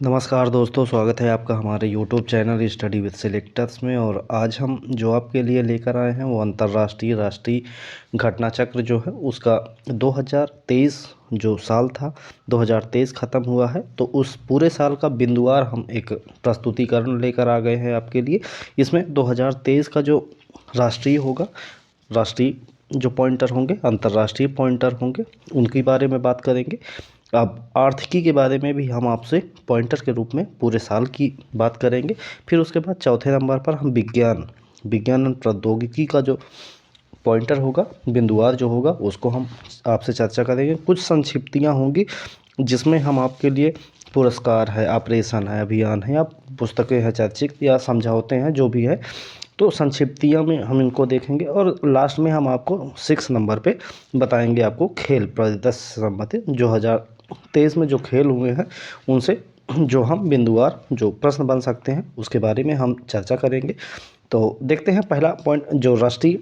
नमस्कार दोस्तों, स्वागत है आपका हमारे YouTube channel study with selectors में। और आज हम जो आपके लिए लेकर आए हैं वो अंतर्राष्ट्रीय राष्ट्रीय घटना चक्र जो है उसका 2023 जो साल था, 2023 ख़त्म हुआ है, तो उस पूरे साल का बिंदुवार हम एक प्रस्तुतिकरण लेकर आ गए हैं आपके लिए। इसमें 2023 का जो राष्ट्रीय होगा, राष्ट्रीय जो पॉइंटर होंगे, अंतर्राष्ट्रीय पॉइंटर होंगे, उनके बारे में बात करेंगे। अब आर्थिकी के बारे में भी हम आपसे पॉइंटर के रूप में पूरे साल की बात करेंगे। फिर उसके बाद चौथे नंबर पर हम विज्ञान और प्रौद्योगिकी का जो पॉइंटर होगा, बिंदुवार जो होगा, उसको हम आपसे चर्चा करेंगे। कुछ संक्षिप्तियाँ होंगी जिसमें हम आपके लिए पुरस्कार है, ऑपरेशन है, अभियान है, या पुस्तकें हैं चर्चित या समझौते हैं, जो भी है, तो संक्षिप्तियाँ में हम इनको देखेंगे। और लास्ट में हम आपको 6 नंबर पे बताएंगे आपको खेल परिदृश्य से संबंधित 2023 में जो खेल हुए हैं उनसे जो हम बिंदुवार जो प्रश्न बन सकते हैं उसके बारे में हम चर्चा करेंगे। तो देखते हैं, पहला पॉइंट जो राष्ट्रीय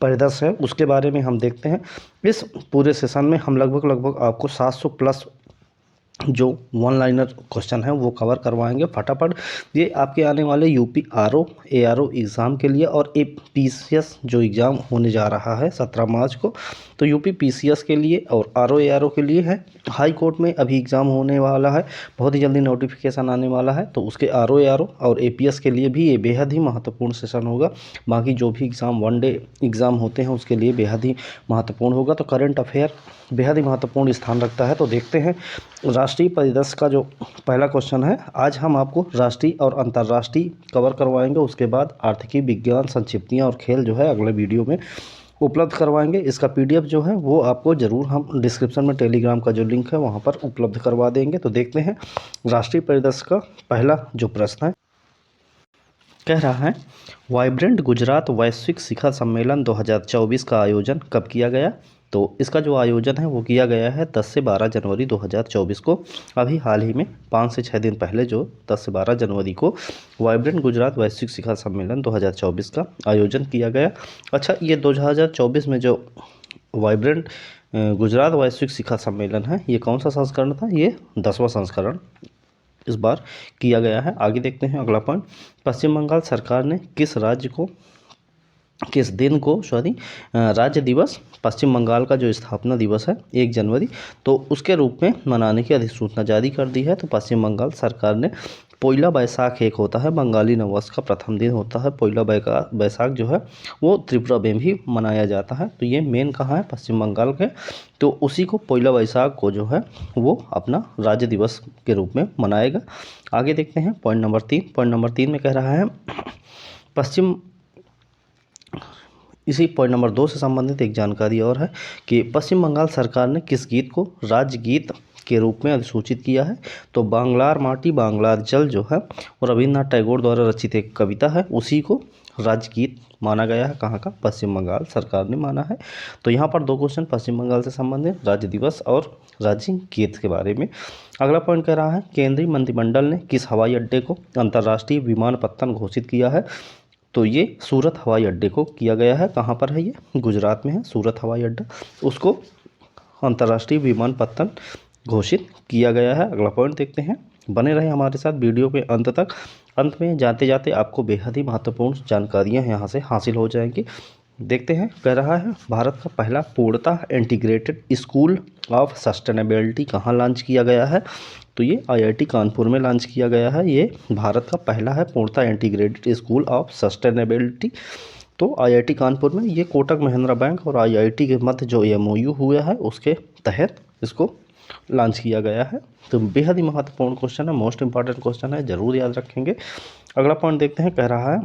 परिदृश्य है उसके बारे में हम देखते हैं। इस पूरे सेशन में हम लगभग आपको 700 प्लस जो वन लाइनर क्वेश्चन है वो कवर करवाएंगे फटाफट। ये आपके आने वाले यूपी आरओ एआरओ एग्ज़ाम के लिए और पीसीएस जो एग्ज़ाम होने जा रहा है 17 मार्च को, तो यूपी पीसीएस के लिए और आरओ एआरओ के लिए है। हाई कोर्ट में अभी एग्ज़ाम होने वाला है, बहुत ही जल्दी नोटिफिकेशन आने वाला है, तो उसके आरओ एआरओ और एपीएस के लिए भी ये बेहद ही महत्वपूर्ण सेशन होगा। बाकी जो भी एग्ज़ाम वन डे एग्ज़ाम होते हैं उसके लिए बेहद ही महत्वपूर्ण होगा। तो करंट अफेयर बेहद ही महत्वपूर्ण स्थान रखता है। तो देखते हैं राष्ट्रीय परिदृश्य का जो पहला क्वेश्चन है। आज हम आपको राष्ट्रीय और अंतर्राष्ट्रीय कवर करवाएंगे, उसके बाद आर्थिकी, विज्ञान, संक्षिप्तियाँ और खेल जो है अगले वीडियो में उपलब्ध करवाएंगे। इसका पीडीएफ जो है वो आपको ज़रूर हम डिस्क्रिप्शन में टेलीग्राम का जो लिंक है वहाँ पर उपलब्ध करवा देंगे। तो देखते हैं राष्ट्रीय परिदृश्य का पहला जो प्रश्न है, कह रहा है वाइब्रेंट गुजरात वैश्विक शिखर सम्मेलन 2024 का आयोजन कब किया गया। तो इसका जो आयोजन है वो किया गया है 10 से 12 जनवरी 2024 को। अभी हाल ही में 5 से 6 दिन पहले जो 10 से 12 जनवरी को वाइब्रेंट गुजरात वैश्विक शिखर सम्मेलन 2024 का आयोजन किया गया। अच्छा, ये 2024 में जो वाइब्रेंट गुजरात वैश्विक शिखर सम्मेलन है, ये कौन सा संस्करण था? ये 10वां संस्करण इस बार किया गया है। आगे देखते हैं अगला पॉइंट। पश्चिम बंगाल सरकार ने किस दिन को राज्य दिवस, पश्चिम बंगाल का जो स्थापना दिवस है 1 जनवरी, तो उसके रूप में मनाने की अधिसूचना जारी कर दी है। तो पश्चिम बंगाल सरकार ने पोइला बैसाख एक होता है, बंगाली नववर्ष का प्रथम दिन होता है, पोइला बैसाख जो है वो त्रिपुरा में भी मनाया जाता है। तो ये मेन कहाँ है? पश्चिम बंगाल के। तो उसी को पोइला बैसाख को जो है वो अपना राज्य दिवस के रूप में मनाएगा। आगे देखते हैं पॉइंट नंबर 3। पॉइंट नंबर 3 में कह रहा है इसी पॉइंट नंबर 2 से संबंधित एक जानकारी और है कि पश्चिम बंगाल सरकार ने किस गीत को राज्य गीत के रूप में अधिसूचित किया है। तो बांग्लार माटी बांग्लार जल जो है वो रविन्द्रनाथ टैगोर द्वारा रचित एक कविता है, उसी को राज्य गीत माना गया है। कहाँ का? पश्चिम बंगाल सरकार ने माना है। तो यहाँ पर 2 क्वेश्चन पश्चिम बंगाल से संबंधित, राज्य दिवस और राज्य गीत के बारे में। अगला पॉइंट कह रहा है केंद्रीय मंत्रिमंडल ने किस हवाई अड्डे को अंतर्राष्ट्रीय विमानपत्तन घोषित किया है। तो ये सूरत हवाई अड्डे को किया गया है। कहाँ पर है? ये गुजरात में है, सूरत हवाई अड्डा, उसको अंतर्राष्ट्रीय विमानपत्तन घोषित किया गया है। अगला पॉइंट देखते हैं। बने रहे हमारे साथ वीडियो के अंत तक। अंत में जाते जाते आपको बेहद ही महत्वपूर्ण जानकारियाँ यहाँ से हासिल हो जाएंगी। देखते हैं, कह रहा है भारत का पहला पूर्णतः इंटीग्रेटेड स्कूल ऑफ सस्टेनेबिलिटी कहाँ लॉन्च किया गया है। तो ये आईआईटी कानपुर में लॉन्च किया गया है। ये भारत का पहला है पूर्णतः इंटीग्रेटेड स्कूल ऑफ सस्टेनेबिलिटी। तो आईआईटी कानपुर में, ये कोटक महिंद्रा बैंक और आईआईटी के मध्य जो एमओयू हुआ है उसके तहत इसको लॉन्च किया गया है। तो बेहद ही महत्वपूर्ण क्वेश्चन है, मोस्ट इंपॉर्टेंट क्वेश्चन है, जरूर याद रखेंगे। अगला पॉइंट देखते हैं। कह रहा है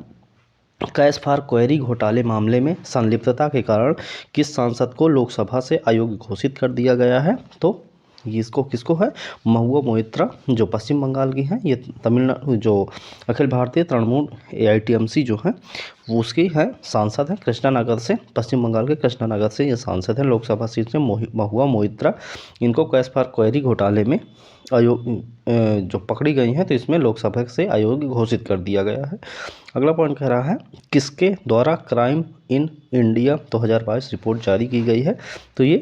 कैश फॉर क्वेरी घोटाले मामले में संलिप्तता के कारण किस सांसद को लोकसभा से अयोग्य घोषित कर दिया गया है। तो इसको किसको है? महुआ मोइत्रा जो पश्चिम बंगाल की हैं, ये तमिलनाडु जो अखिल भारतीय तृणमूल एआईटीएमसी जो है वो उसकी है सांसद है, कृष्णानगर से, पश्चिम बंगाल के कृष्णानगर से ये सांसद है लोकसभा सीट से, महुआ मोइत्रा। इनको कैश फॉर क्वेरी घोटाले में जो पकड़ी गई हैं, तो इसमें लोकसभा से अयोग्य घोषित कर दिया गया है। अगला पॉइंट कह रहा है किसके द्वारा क्राइम इन इंडिया 2022 रिपोर्ट जारी की गई है। तो ये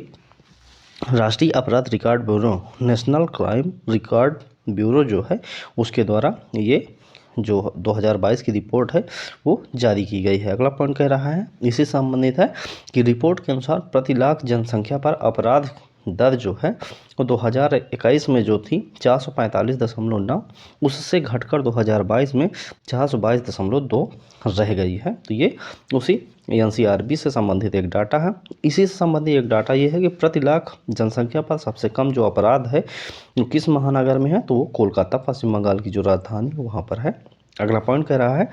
राष्ट्रीय अपराध record bureau, national crime record bureau जो है उसके द्वारा ये जो 2022 की रिपोर्ट है वो जारी की गई है। अगला पॉइंट कह रहा है, इसी से संबंधित है कि रिपोर्ट के अनुसार प्रति लाख जनसंख्या पर अपराध दर जो है वो 2021 में जो थी 445.9 उससे घटकर 2022 में 422.2 रह गई है। तो ये उसी एनसीआरबी से संबंधित एक डाटा है। इसी से संबंधित एक डाटा ये है कि प्रति लाख जनसंख्या पर सबसे कम जो अपराध है वो किस महानगर में है, तो वो कोलकाता, पश्चिम बंगाल की जो राजधानी वहाँ पर है। अगला पॉइंट कह रहा है,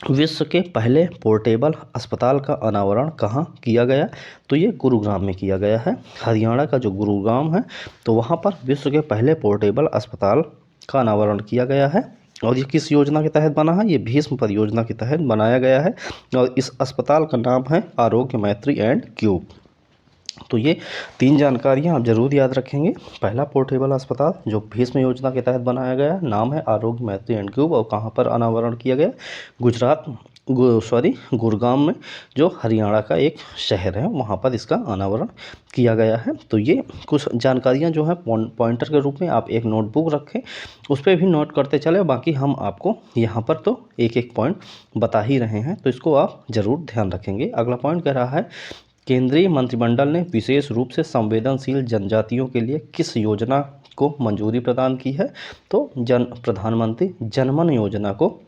विश्व के पहले पोर्टेबल अस्पताल का अनावरण कहाँ किया गया, तो ये गुरुग्राम में किया गया है। हरियाणा का जो गुरुग्राम है तो वहाँ पर विश्व के पहले पोर्टेबल अस्पताल का अनावरण किया गया है। और ये किस योजना के तहत बना है, ये भीष्म परियोजना के तहत बनाया गया है। और इस अस्पताल का नाम है आरोग्य मैत्री एंड क्यूब। तो ये 3 जानकारियां आप जरूर याद रखेंगे। पहला, पोर्टेबल अस्पताल जो भीष्म योजना के तहत बनाया गया, नाम है आरोग्य मैत्री एंड क्यूब, और कहाँ पर अनावरण किया गया, गुरुग्राम में, जो हरियाणा का एक शहर है वहाँ पर इसका अनावरण किया गया है। तो ये कुछ जानकारियाँ जो है पॉइंटर के रूप में आप एक नोटबुक रखें, उस पर भी नोट करते चले। बाकी हम आपको यहाँ पर तो एक एक पॉइंट बता ही रहे हैं, तो इसको आप ज़रूर ध्यान रखेंगे। अगला पॉइंट कह रहा है, केंद्रीय मंत्रिमंडल ने विशेष रूप से संवेदनशील जनजातियों के लिए किस योजना को मंजूरी प्रदान की है, तो प्रधानमंत्री जनमन योजना को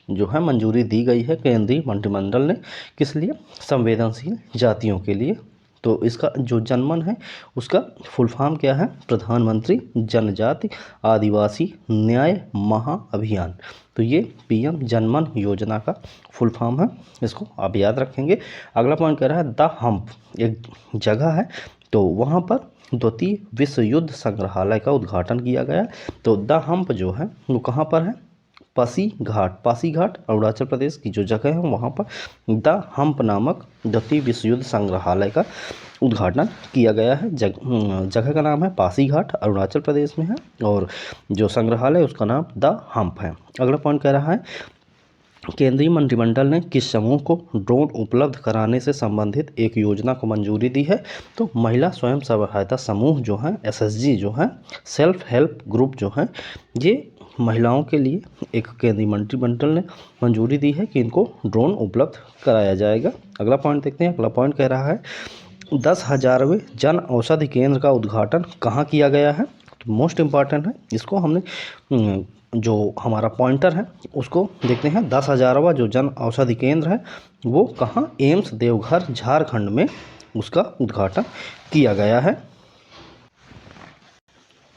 जो है मंजूरी दी गई है केंद्रीय मंत्रिमंडल ने। किस लिए, संवेदनशील जातियों के लिए। तो इसका जो जनमन है उसका फुल फॉर्म क्या है, प्रधानमंत्री जनजाति आदिवासी न्याय महाअभियान। तो ये पीएम जनमन योजना का फुल फॉर्म है, इसको आप याद रखेंगे। अगला पॉइंट कह रहा है, द हम्प एक जगह है, तो वहाँ पर द्वितीय विश्व युद्ध संग्रहालय का उद्घाटन किया गया। तो द हम्प जो है वो कहाँ पर है, पासीघाट अरुणाचल प्रदेश की जो जगह है वहाँ पर द हम्प नामक द्वितीय विश्व युद्ध संग्रहालय का उद्घाटन किया गया है। जगह का नाम है पासीघाट, अरुणाचल प्रदेश में है, और जो संग्रहालय है उसका नाम द हम्प है। अगला पॉइंट कह रहा है, केंद्रीय मंत्रिमंडल ने किस समूह को ड्रोन उपलब्ध कराने से संबंधित एक योजना को मंजूरी दी है, तो महिला स्वयं सहायता समूह जो है, एसएचजी जो है, सेल्फ हेल्प ग्रुप जो है, ये महिलाओं के लिए एक केंद्रीय मंत्रिमंडल ने मंजूरी दी है कि इनको ड्रोन उपलब्ध कराया जाएगा। अगला पॉइंट देखते हैं। अगला पॉइंट कह रहा है, 10,000वें जन औषधि केंद्र का उद्घाटन कहाँ किया गया है, तो मोस्ट इम्पॉर्टेंट है, इसको हमने जो हमारा पॉइंटर है उसको देखते हैं। 10,000वां जो जन औषधि केंद्र है वो कहाँ, एम्स देवघर झारखंड में उसका उद्घाटन किया गया है।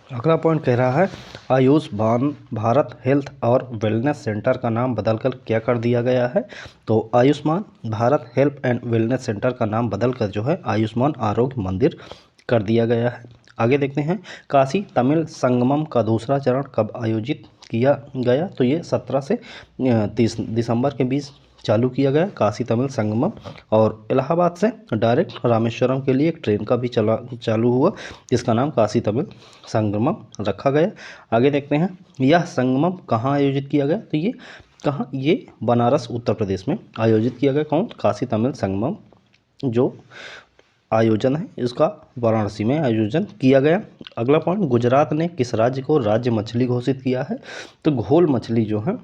अगला पॉइंट कह रहा है, आयुष्मान भारत हेल्थ और वेलनेस सेंटर का नाम बदलकर क्या कर दिया गया है, तो Ayushman Bharat health and wellness centre का नाम बदलकर जो है आयुष्मान आरोग्य मंदिर कर दिया गया है। आगे देखते हैं, काशी तमिल संगमम का दूसरा चरण कब आयोजित किया गया, तो ये 17 से 30 दिसंबर के बीच चालू किया गया काशी तमिल संगमम, और इलाहाबाद से डायरेक्ट रामेश्वरम के लिए एक ट्रेन का भी चालू हुआ, जिसका नाम काशी तमिल संगमम रखा गया। आगे देखते हैं, यह संगमम कहाँ आयोजित किया गया, तो ये कहाँ, ये बनारस उत्तर प्रदेश में आयोजित किया गया। कौन, काशी तमिल संगमम जो आयोजन है इसका वाराणसी में आयोजन किया गया। अगला पॉइंट, गुजरात ने किस राज्य को राज्य मछली घोषित किया है, तो घोल मछली जो है,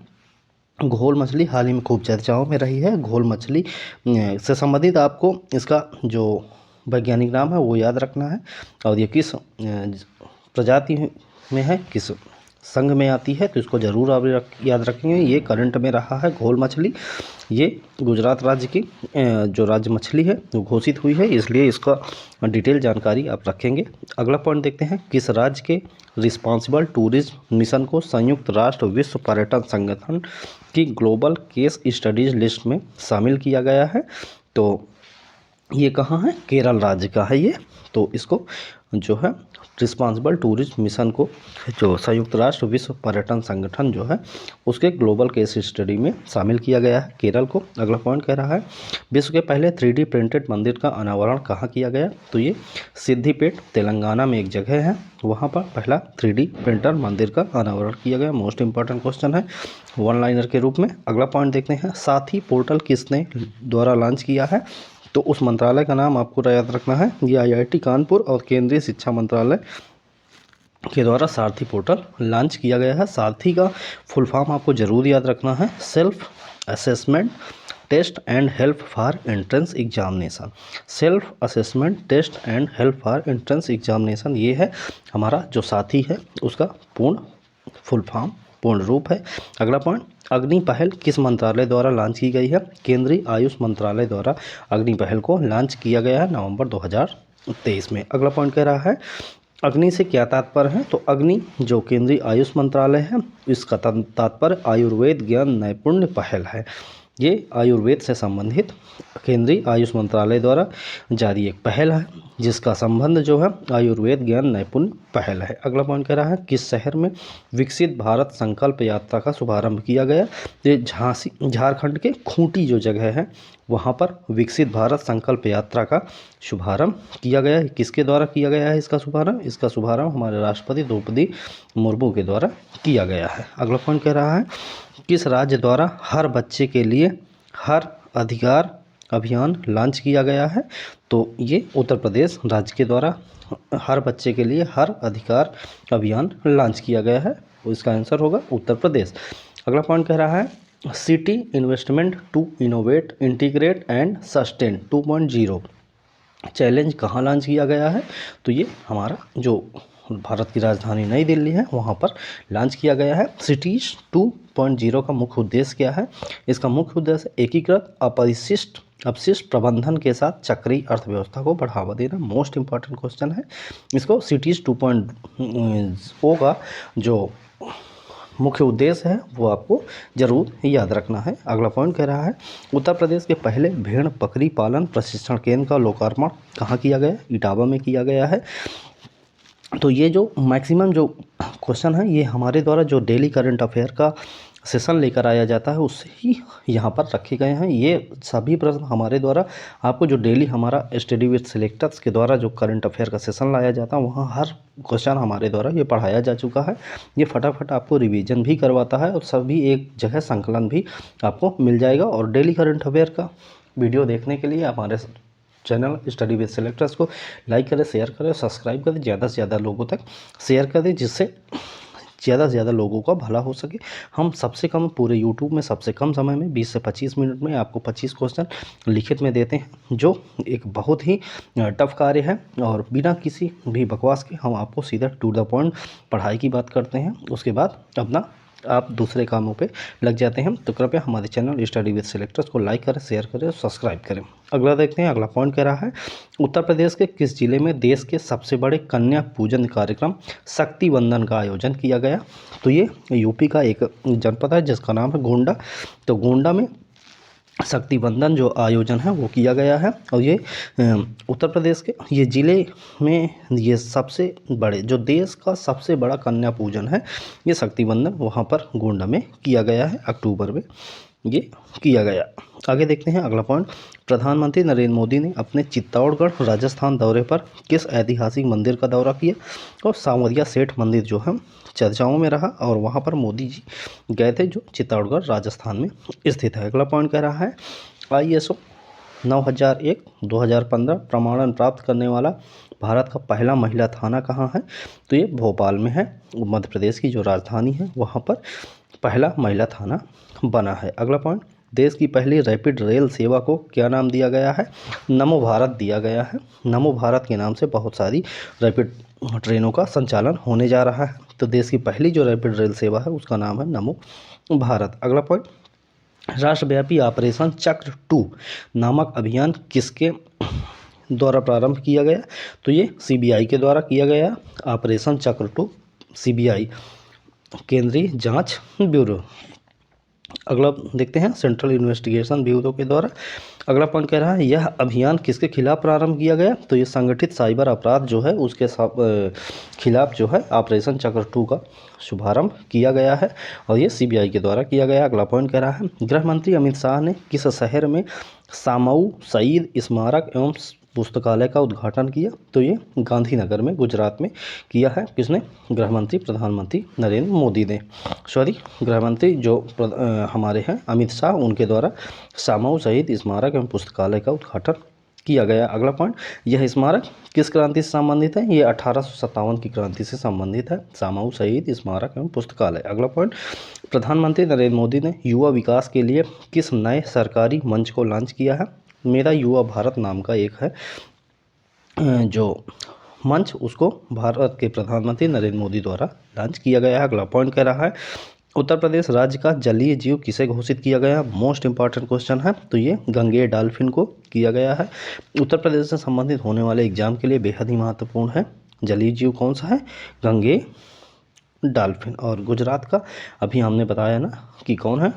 घोल मछली हाल ही में खूब चर्चाओं में रही है। घोल मछली से संबंधित आपको इसका जो वैज्ञानिक नाम है वो याद रखना है, और ये किस प्रजाति में है, किस संघ में आती है, तो इसको जरूर आप याद रखेंगे। ये करंट में रहा है घोल मछली, ये गुजरात राज्य की जो राज्य मछली है वो घोषित हुई है, इसलिए इसका डिटेल जानकारी आप रखेंगे। अगला पॉइंट देखते हैं, किस राज्य के रिस्पॉन्सिबल टूरिज्म मिशन को संयुक्त राष्ट्र विश्व पर्यटन संगठन की ग्लोबल केस स्टडीज लिस्ट में शामिल किया गया है, तो ये कहाँ है, केरल राज्य का है ये। तो इसको जो है रिस्पॉन्सिबल टूरिज्म मिशन को जो संयुक्त राष्ट्र विश्व पर्यटन संगठन जो है उसके ग्लोबल केस स्टडी में शामिल किया गया है केरल को। अगला पॉइंट कह रहा है, विश्व के पहले 3D प्रिंटेड मंदिर का अनावरण कहाँ किया गया, तो ये सिद्धिपेट तेलंगाना में एक जगह है, वहाँ पर पहला 3D प्रिंटर मंदिर का अनावरण किया गया। मोस्ट इंपॉर्टेंट क्वेश्चन है वन लाइनर के रूप में। अगला पॉइंट देखते हैं, साथी पोर्टल किसने द्वारा लॉन्च किया है, तो उस मंत्रालय का नाम आपको याद रखना है, ये IIT कानपुर और केंद्रीय शिक्षा मंत्रालय के द्वारा सारथी पोर्टल लॉन्च किया गया है। सारथी का फुल फॉर्म आपको ज़रूर याद रखना है, self assessment test and help for entrance examination. Self assessment test and help for entrance examination, ये है हमारा जो साथी है उसका पूर्ण फुल फॉर्म, पूर्ण रूप है। अगला पॉइंट, अग्नि पहल किस मंत्रालय द्वारा लॉन्च की गई है? केंद्रीय आयुष मंत्रालय द्वारा अग्नि पहल को लॉन्च किया गया है नवंबर 2023 में। अगला पॉइंट कह रहा है अग्नि से क्या तात्पर्य है? तो अग्नि जो केंद्रीय आयुष मंत्रालय है, इसका तात्पर्य आयुर्वेद ज्ञान नैपुण्य पहल है। ये आयुर्वेद से संबंधित केंद्रीय आयुष मंत्रालय द्वारा जारी एक पहल है, जिसका संबंध जो है आयुर्वेद ज्ञान नैपुण्य पहल है। अगला पॉइंट कह रहा है किस शहर में विकसित भारत संकल्प यात्रा का शुभारंभ किया गया? ये झारखंड के खूंटी जो जगह है वहाँ पर विकसित भारत संकल्प यात्रा का शुभारंभ किया गया है। किसके द्वारा किया गया है इसका शुभारंभ? इसका शुभारंभ हमारे राष्ट्रपति द्रौपदी मुर्मू के द्वारा किया गया है। अगला पॉइंट कह रहा है किस राज्य द्वारा हर बच्चे के लिए हर अधिकार अभियान लॉन्च किया गया है? तो ये उत्तर प्रदेश राज्य के द्वारा हर बच्चे के लिए हर अधिकार अभियान लॉन्च किया गया है। इसका आंसर होगा उत्तर प्रदेश। अगला पॉइंट कह रहा है city investment to innovate integrate and sustain 2.0 challenge कहाँ लॉन्च किया गया है? तो ये हमारा जो भारत की राजधानी नई दिल्ली है वहाँ पर लॉन्च किया गया है। सिटीज 2.0 का मुख्य उद्देश्य क्या है? इसका मुख्य उद्देश्य एकीकृत अपशिष्ट प्रबंधन के साथ चक्रीय अर्थव्यवस्था को बढ़ावा देना। मोस्ट इंपॉर्टेंट क्वेश्चन है। इसको सिटीज 2.0 का जो मुख्य उद्देश्य है वो आपको जरूर याद रखना है। अगला पॉइंट कह रहा है उत्तर प्रदेश के पहले भेड़ बकरी पालन प्रशिक्षण केंद्र का लोकार्पण कहाँ किया गया? इटावा में किया गया है। तो ये जो मैक्सिमम जो क्वेश्चन है ये हमारे द्वारा जो डेली करंट अफेयर का सेशन लेकर आया जाता है उससे ही यहाँ पर रखे गए हैं। ये सभी प्रश्न हमारे द्वारा आपको जो डेली हमारा स्टडी विद सिलेक्टर्स के द्वारा जो करंट अफेयर का सेशन लाया जाता है वहाँ हर क्वेश्चन हमारे द्वारा ये पढ़ाया जा चुका है। ये फटाफट आपको रिवीजन भी करवाता है और सभी एक जगह संकलन भी आपको मिल जाएगा। और डेली करंट अफेयर का वीडियो देखने के लिए हमारे चैनल स्टडी विद सिलेक्टर्स को लाइक करें, शेयर करें, सब्सक्राइब करें, ज़्यादा से ज़्यादा लोगों तक शेयर करें जिससे ज़्यादा से ज़्यादा लोगों का भला हो सके। हम सबसे कम पूरे यूट्यूब में सबसे कम समय में 20 से 25 मिनट में आपको 25 क्वेश्चन लिखित में देते हैं, जो एक बहुत ही टफ कार्य है और बिना किसी भी बकवास के हम आपको सीधा टू द पॉइंट पढ़ाई की बात करते हैं। उसके बाद अपना आप दूसरे कामों पे लग जाते हैं। तो कृपया हमारे चैनल स्टडी विद सिलेक्टर्स को लाइक करें, शेयर करें, सब्सक्राइब करें। अगला देखते हैं। अगला पॉइंट कह रहा है उत्तर प्रदेश के किस जिले में देश के सबसे बड़े कन्या पूजन कार्यक्रम शक्ति वंदन का आयोजन किया गया? तो ये यूपी का एक जनपद है जिसका नाम है गोंडा। तो गोंडा में शक्ति वंदन जो आयोजन है वो किया गया है। और ये उत्तर प्रदेश के ये ज़िले में ये सबसे बड़े जो देश का सबसे बड़ा कन्या पूजन है ये शक्ति वंदन वहाँ पर गोंडा में किया गया है। अक्टूबर में ये किया गया। आगे देखते हैं अगला पॉइंट। प्रधानमंत्री नरेंद्र मोदी ने अपने चित्तौड़गढ़ राजस्थान दौरे पर किस ऐतिहासिक मंदिर का दौरा किया? और सांवरिया सेठ मंदिर जो है चर्चाओं में रहा और वहाँ पर मोदी जी गए थे जो चित्तौड़गढ़ राजस्थान में स्थित है। अगला पॉइंट कह रहा है ISO 9001/2015 प्रमाणन प्राप्त करने वाला भारत का पहला महिला थाना कहाँ है? तो ये भोपाल में है। मध्य प्रदेश की जो राजधानी है वहाँ पर पहला महिला थाना बना है। अगला पॉइंट देश की पहली रैपिड रेल सेवा को क्या नाम दिया गया है? नमो भारत दिया गया है। नमो भारत के नाम से बहुत सारी रैपिड ट्रेनों का संचालन होने जा रहा है। तो देश की पहली जो रैपिड रेल सेवा है उसका नाम है नमो भारत। अगला पॉइंट राष्ट्रव्यापी ऑपरेशन चक्र 2 नामक अभियान किसके द्वारा प्रारंभ किया गया? तो ये CBI के द्वारा किया गया। ऑपरेशन चक्र 2 CBI केंद्रीय जांच ब्यूरो। अगला देखते हैं सेंट्रल इन्वेस्टिगेशन ब्यूरो के द्वारा। अगला पॉइंट कह रहा है यह अभियान किसके खिलाफ प्रारंभ किया गया? तो ये संगठित साइबर अपराध जो है उसके खिलाफ जो है ऑपरेशन चक्र 2 का शुभारंभ किया गया है और ये CBI के द्वारा किया गया। अगला पॉइंट कह रहा है गृह मंत्री अमित शाह ने किस शहर में सामऊ शहीद स्मारक एवं पुस्तकालय का उद्घाटन किया? तो ये गांधीनगर में गुजरात में किया है। किसने? गृह मंत्री प्रधानमंत्री नरेंद्र मोदी ने, गृह मंत्री जो हमारे हैं अमित शाह, उनके द्वारा सामऊ शहीद स्मारक एवं पुस्तकालय का उद्घाटन किया गया। अगला पॉइंट, यह स्मारक किस क्रांति से संबंधित है? ये 1857 की क्रांति से संबंधित है। सामाऊ शहीद स्मारक एवं पुस्तकालय। अगला पॉइंट, प्रधानमंत्री नरेंद्र मोदी ने युवा विकास के लिए किस नए सरकारी मंच को लॉन्च किया है? मेरा युवा भारत नाम का एक है जो मंच, उसको भारत के प्रधानमंत्री नरेंद्र मोदी द्वारा लॉन्च किया गया है। अगला पॉइंट कह रहा है, उत्तर प्रदेश राज्य का जलीय जीव किसे घोषित किया गया? मोस्ट इंपॉर्टेंट क्वेश्चन है, तो ये गंगेय डॉल्फिन को किया गया है। उत्तर प्रदेश से संबंधित होने वाले एग्जाम के लिए बेहद ही महत्वपूर्ण है। जलीय जीव कौन सा है? गंगेय डॉल्फिन। और गुजरात का अभी हमने बताया ना कि कौन है,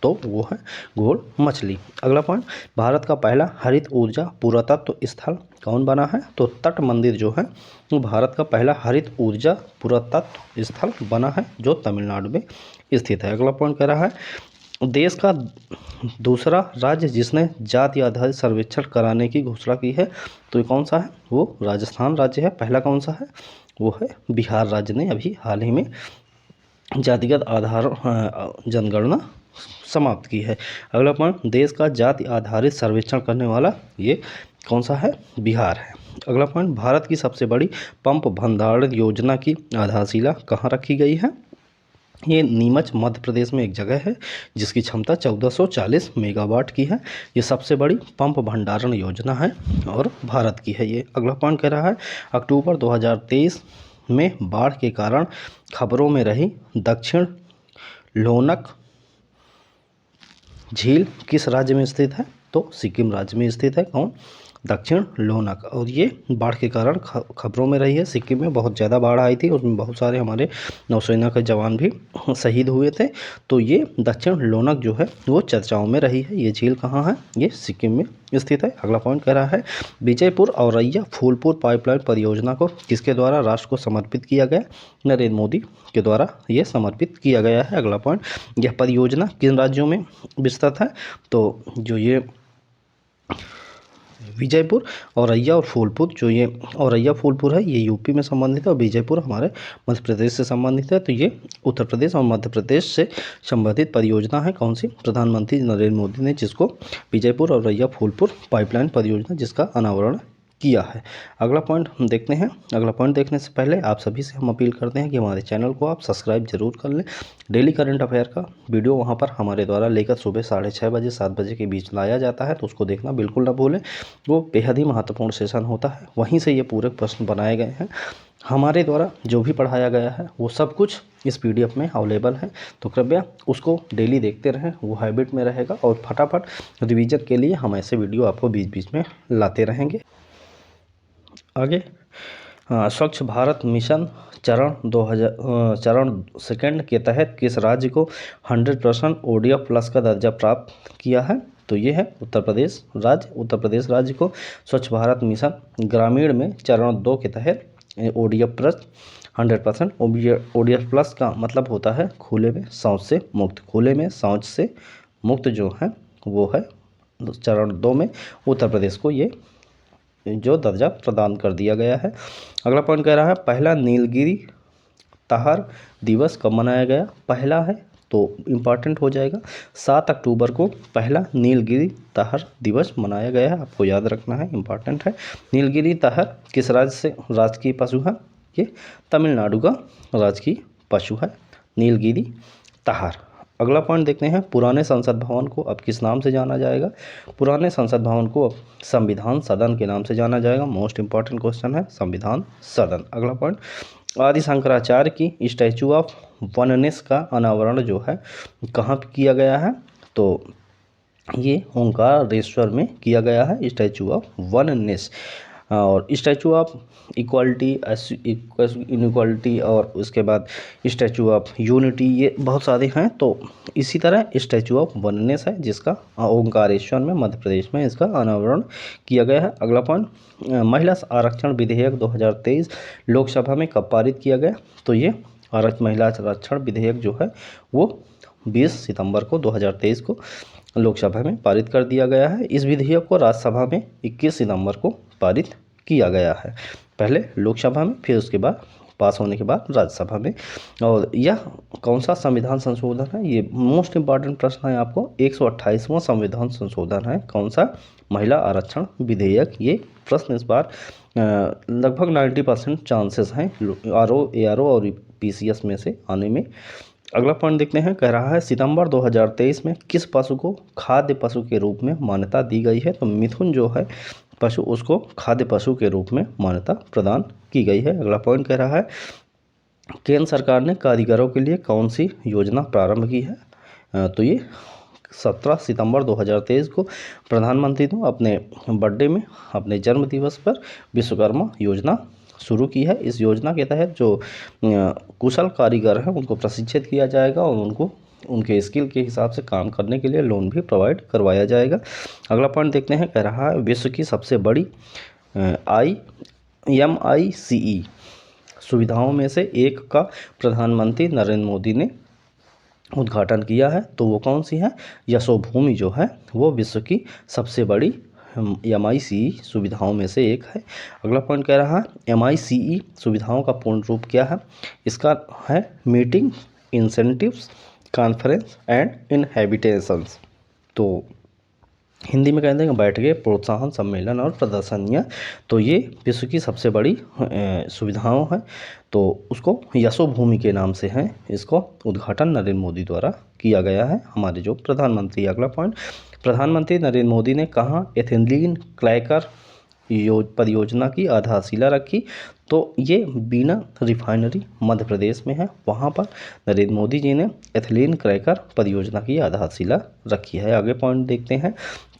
तो वो है घोड़ मछली। अगला पॉइंट, भारत का पहला हरित ऊर्जा पुरातत्व स्थल कौन बना है? तो तट मंदिर जो है वो भारत का पहला हरित ऊर्जा पुरातत्व स्थल बना है, जो तमिलनाडु में स्थित है। अगला पॉइंट कह रहा है, देश का दूसरा राज्य जिसने जाति आधारित सर्वेक्षण कराने की घोषणा की है, तो ये कौन सा है? वो राजस्थान राज्य है। पहला कौन सा है? वो है बिहार राज्य ने अभी हाल ही में जातिगत आधार जनगणना समाप्त की है। अगला पॉइंट, देश का जाति आधारित सर्वेक्षण करने वाला ये कौन सा है? बिहार है। अगला पॉइंट, भारत की सबसे बड़ी पंप भंडारण योजना की आधारशिला कहाँ रखी गई है? ये नीमच मध्य प्रदेश में एक जगह है जिसकी क्षमता 1440 मेगावाट की है। ये सबसे बड़ी पंप भंडारण योजना है और भारत की है ये। अगला पॉइंट कह रहा है, अक्टूबर 2023 में बाढ़ के कारण खबरों में रही दक्षिण लोनक झील किस राज्य में स्थित है? तो सिक्किम राज्य में स्थित है। कौन? दक्षिण लोनक। और ये बाढ़ के कारण खबरों में रही है। सिक्किम में बहुत ज़्यादा बाढ़ आई थी, उसमें बहुत सारे हमारे नौसेना के जवान भी शहीद हुए थे। तो ये दक्षिण लोनक जो है वो चर्चाओं में रही है। ये झील कहाँ है? ये सिक्किम में स्थित है। अगला पॉइंट कह रहा है, विजयपुर औरैया फूलपुर पाइपलाइन परियोजना को किसके द्वारा राष्ट्र को समर्पित किया गया? नरेंद्र मोदी के द्वारा ये समर्पित किया गया है। अगला पॉइंट, यह परियोजना किन राज्यों में विस्तृत है? तो जो ये विजयपुर औरैया और फूलपुर, जो ये औरैया फूलपुर है ये यूपी में संबंधित है और विजयपुर हमारे मध्य प्रदेश से संबंधित है। तो ये उत्तर प्रदेश और मध्य प्रदेश से संबंधित परियोजना है। कौन सी? प्रधानमंत्री नरेंद्र मोदी ने जिसको विजयपुर औरैया फूलपुर पाइपलाइन परियोजना जिसका अनावरण किया है। अगला पॉइंट हम देखते हैं। अगला पॉइंट देखने से पहले आप सभी से हम अपील करते हैं कि हमारे चैनल को आप सब्सक्राइब जरूर कर लें। डेली करंट अफेयर का वीडियो वहां पर हमारे द्वारा लेकर सुबह 6:30 बजे 7 बजे के बीच लाया जाता है, तो उसको देखना बिल्कुल ना भूलें। वो बेहद ही महत्वपूर्ण सेशन होता है, वहीं से ये पूरे प्रश्न बनाए गए हैं। हमारे द्वारा जो भी पढ़ाया गया है वो सब कुछ इस PDF में अवेलेबल है, तो कृपया उसको डेली देखते रहें, वो हैबिट में रहेगा। और फटाफट रिवीजन के लिए हम ऐसे वीडियो आपको बीच बीच में लाते रहेंगे। आगे, स्वच्छ भारत मिशन चरण सेकंड के तहत किस राज्य को 100% ODF प्लस का दर्जा प्राप्त किया है? तो ये है उत्तर प्रदेश राज्य। उत्तर प्रदेश राज्य को स्वच्छ भारत मिशन ग्रामीण में चरण 2 के तहत ODF प्लस 100%। ODF प्लस का मतलब होता है खुले में शौच से मुक्त। खुले में शौच से मुक्त जो है वो है चरण 2 में उत्तर प्रदेश को ये जो दर्जा प्रदान कर दिया गया है। अगला पॉइंट कह रहा है, पहला नीलगिरी तहर दिवस कब मनाया गया? पहला है तो इम्पॉर्टेंट हो जाएगा, 7 अक्टूबर को पहला नीलगिरी तहर दिवस मनाया गया है। आपको याद रखना है, इम्पॉर्टेंट है। नीलगिरी तहर किस राज्य से राजकीय पशु है? ये तमिलनाडु का राजकीय पशु है नीलगिरी तहर। अगला पॉइंट देखते हैं, पुराने संसद भवन को अब किस नाम से जाना जाएगा? पुराने संसद भवन को अब संविधान सदन के नाम से जाना जाएगा। मोस्ट इंपॉर्टेंट क्वेश्चन है, संविधान सदन। अगला पॉइंट, आदि शंकराचार्य की स्टैचू ऑफ वननेस का अनावरण जो है कहाँ पे किया गया है? तो ये ओंकारेश्वर में किया गया है, स्टैचू ऑफ वननेस। और स्टैचू ऑफ इक्वालिटी, इनइक्वालिटी, और उसके बाद स्टैचू ऑफ यूनिटी, ये बहुत सारे हैं। तो इसी तरह स्टैचू ऑफ वननेस है जिसका ओंकारेश्वर में मध्य प्रदेश में इसका अनावरण किया गया है। अगला पॉइंट, महिला आरक्षण विधेयक 2023 लोकसभा में कब पारित किया गया? तो ये महिला आरक्षण विधेयक जो है वो 20 सितंबर को 2023 को लोकसभा में पारित कर दिया गया है। इस विधेयक को राज्यसभा में 21 सितंबर को पारित किया गया है। पहले लोकसभा में, फिर उसके बाद पास होने के बाद राज्यसभा में। और यह कौन सा संविधान संशोधन है, ये मोस्ट इम्पॉर्टेंट प्रश्न है आपको। 128वां संविधान संशोधन है, कौन सा, महिला आरक्षण विधेयक। ये प्रश्न इस बार लगभग 90% चांसेस हैं आरओ, एआरओ और पीसीएस में से आने में। अगला पॉइंट देखते हैं, कह रहा है सितंबर 2023 में किस पशु को खाद्य पशु के रूप में मान्यता दी गई है। तो मिथुन जो है पशु, उसको खाद्य पशु के रूप में मान्यता प्रदान की गई है। अगला पॉइंट कह रहा है केंद्र सरकार ने कारीगरों के लिए कौन सी योजना प्रारंभ की है। तो ये 17 सितंबर 2023 को प्रधानमंत्री ने अपने बर्थडे में, अपने जन्म दिवस पर विश्वकर्मा योजना शुरू की है। इस योजना के तहत जो कुशल कारीगर हैं उनको प्रशिक्षित किया जाएगा और उनको उनके स्किल के हिसाब से काम करने के लिए लोन भी प्रोवाइड करवाया जाएगा। अगला पॉइंट देखते हैं, कह रहा है विश्व की सबसे बड़ी MICE सुविधाओं में से एक का प्रधानमंत्री नरेंद्र मोदी ने उद्घाटन किया है। तो वो कौन सी है, यशोभूमि जो है वो विश्व की सबसे बड़ी MICE सुविधाओं में से एक है। अगला पॉइंट कह रहा है MICE सुविधाओं का पूर्ण रूप क्या है। इसका है मीटिंग, इंसेंटिव्स, कॉन्फ्रेंस एंड इनहैबिटेशंस। तो हिंदी में कहते हैं बैठकें, प्रोत्साहन, सम्मेलन और प्रदर्शनियाँ। तो ये विश्व की सबसे बड़ी सुविधाओं हैं, तो उसको यशोभूमि के नाम से हैं। इसको उद्घाटन नरेंद्र मोदी द्वारा किया गया है, हमारे जो प्रधानमंत्री। अगला पॉइंट, प्रधानमंत्री नरेंद्र मोदी ने कहाँ एथिलीन क्रैकर परियोजना की आधारशिला रखी। तो ये बीना रिफाइनरी मध्य प्रदेश में है, वहाँ पर नरेंद्र मोदी जी ने एथिलीन क्रैकर परियोजना की आधारशिला रखी है। आगे पॉइंट देखते हैं,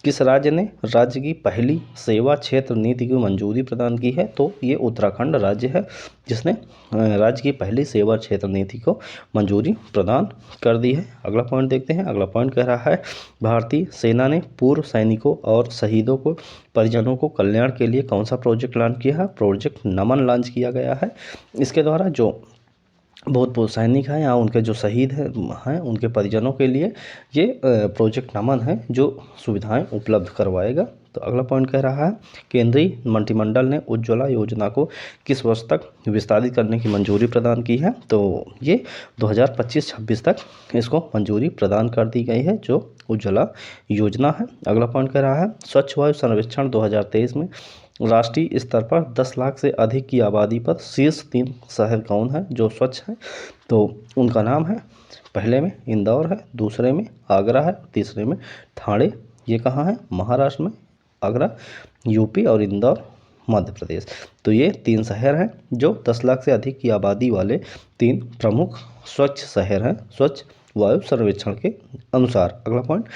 किस राज्य ने राज्य की पहली सेवा क्षेत्र नीति की मंजूरी प्रदान की है। तो ये उत्तराखंड राज्य है जिसने राज्य की पहली सेवा क्षेत्र नीति को मंजूरी प्रदान कर दी है। अगला पॉइंट देखते हैं, अगला पॉइंट कह रहा है भारतीय सेना ने पूर्व सैनिकों और शहीदों को परिजनों को कल्याण के लिए कौन सा प्रोजेक्ट लॉन्च किया है। प्रोजेक्ट नमन लॉन्च किया गया है। इसके द्वारा जो भूतपूर्व सैनिक हैं या उनके जो शहीद हैं उनके परिजनों के लिए ये प्रोजेक्ट नमन है जो सुविधाएं उपलब्ध करवाएगा। तो अगला पॉइंट कह रहा है केंद्रीय मंत्रिमंडल ने उज्ज्वला योजना को किस वर्ष तक विस्तारित करने की मंजूरी प्रदान की है। तो ये 2025-26 तक इसको मंजूरी प्रदान कर दी गई है, जो उज्ज्वला योजना है। अगला पॉइंट कह रहा है स्वच्छ वायु सर्वेक्षण 2023 में राष्ट्रीय स्तर पर 10 लाख से अधिक की आबादी पर शीर्ष 3 शहर कौन है जो स्वच्छ हैं। तो उनका नाम है, पहले में इंदौर है, दूसरे में आगरा है, तीसरे में ठाणे। ये कहाँ है, महाराष्ट्र में आगरा यूपी और इंदौर मध्य प्रदेश। तो ये 3 शहर हैं जो 10 लाख से अधिक की आबादी वाले 3 प्रमुख स्वच्छ शहर हैं स्वच्छ वायु सर्वेक्षण के अनुसार। अगला पॉइंट,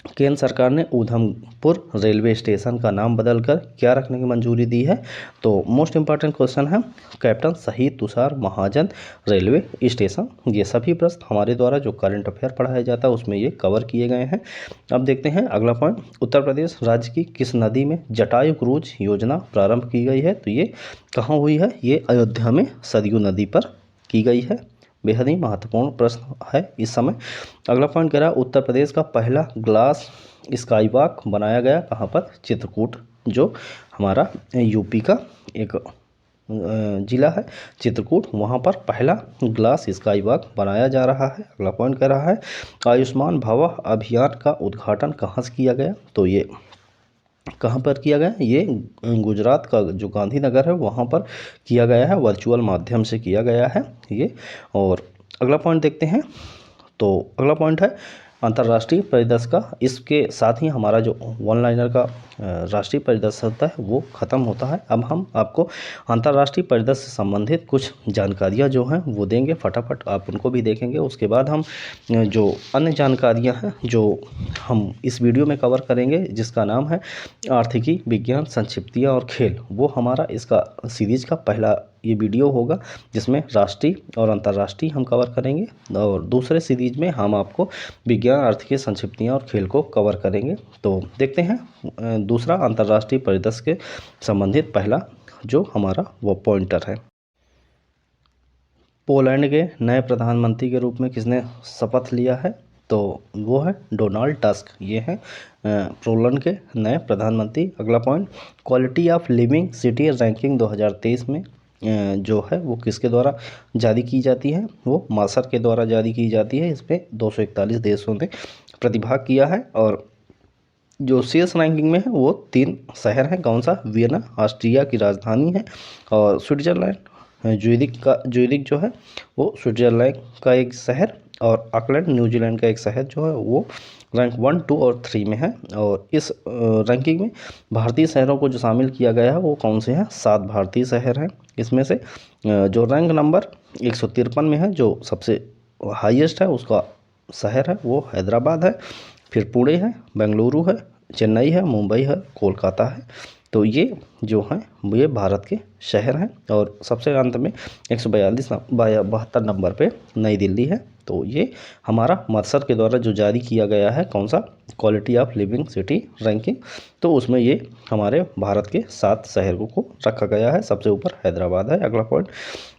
केंद्र सरकार ने उधमपुर रेलवे स्टेशन का नाम बदलकर क्या रखने की मंजूरी दी है। तो मोस्ट इंपॉर्टेंट क्वेश्चन है कैप्टन शहीद तुषार महाजन रेलवे स्टेशन। ये सभी प्रश्न हमारे द्वारा जो करंट अफेयर पढ़ाया जाता है उसमें ये कवर किए गए हैं। अब देखते हैं अगला पॉइंट, उत्तर प्रदेश राज्य की किस नदी में जटायु क्रूज योजना प्रारंभ की गई है। तो ये कहाँ हुई है, ये अयोध्या में सरयू नदी पर की गई है। बेहद ही महत्वपूर्ण प्रश्न है इस समय। अगला पॉइंट कह रहा है उत्तर प्रदेश का पहला ग्लास स्काई वॉक बनाया गया कहाँ पर, चित्रकूट, जो हमारा यूपी का एक जिला है चित्रकूट, वहाँ पर पहला ग्लास स्काई वॉक बनाया जा रहा है। अगला पॉइंट कह रहा है आयुष्मान भव अभियान का उद्घाटन कहाँ से किया गया। तो ये कहाँ पर किया गया, ये गुजरात का जो गांधीनगर है वहाँ पर किया गया है, वर्चुअल माध्यम से किया गया है ये। और अगला पॉइंट देखते हैं, तो अगला पॉइंट है अंतर्राष्ट्रीय परिदृश्य का। इसके साथ ही हमारा जो वन लाइनर का राष्ट्रीय परिदृश्य होता है वो ख़त्म होता है। अब हम आपको अंतर्राष्ट्रीय परिदृश्य से संबंधित कुछ जानकारियाँ जो हैं वो देंगे, फटाफट आप उनको भी देखेंगे। उसके बाद हम जो अन्य जानकारियाँ हैं जो हम इस वीडियो में कवर करेंगे जिसका नाम है आर्थिकी, विज्ञान, संक्षिप्तियाँ और खेल, वो हमारा इसका सीरीज़ का पहला ये वीडियो होगा जिसमें राष्ट्रीय और अंतर्राष्ट्रीय हम कवर करेंगे। और दूसरे सीरीज में हम आपको विज्ञान, आर्थिकी, संक्षिप्तियाँ और खेल को कवर करेंगे। तो देखते हैं दूसरा अंतर्राष्ट्रीय परिदृश्य के संबंधित पहला जो हमारा वो पॉइंटर है। पोलैंड के नए प्रधानमंत्री के रूप में किसने शपथ लिया है। तो वो है डोनाल्ड टस्क, ये है पोलैंड के नए प्रधानमंत्री। अगला point, quality of living city ranking 2023 में जो है वो किसके द्वारा जारी की जाती है, वो मासर के द्वारा जारी की जाती है। इसमें 241 देशों ने प्रतिभाग किया है और जो शीर्ष रैंकिंग में है वो 3 शहर हैं। कौन सा? वियना ऑस्ट्रिया की राजधानी है, और स्विट्जरलैंड ज्यूरिख जो है वो स्विट्जरलैंड का एक शहर, और ऑकलैंड न्यूजीलैंड का एक शहर जो है वो रैंक 1, 2 और 3 में है। और इस रैंकिंग में भारतीय शहरों को जो शामिल किया गया है वो कौन से हैं? 7 भारतीय शहर हैं। इसमें से जो रैंक नंबर 153 में है, जो सबसे हाईएस्ट है, उसका शहर है वो हैदराबाद है। फिर पुणे है, बेंगलुरु है, चेन्नई है, मुंबई है, कोलकाता है। तो ये जो हैं ये भारत के शहर हैं। और सबसे अंत में 142 नंबर पे नई दिल्ली है। तो ये हमारा मर्सर के द्वारा जो जारी किया गया है, कौन सा? Quality of living city ranking. तो उसमें ये हमारे भारत के 7 शहरों को रखा गया है। सबसे ऊपर हैदराबाद है। अगला point,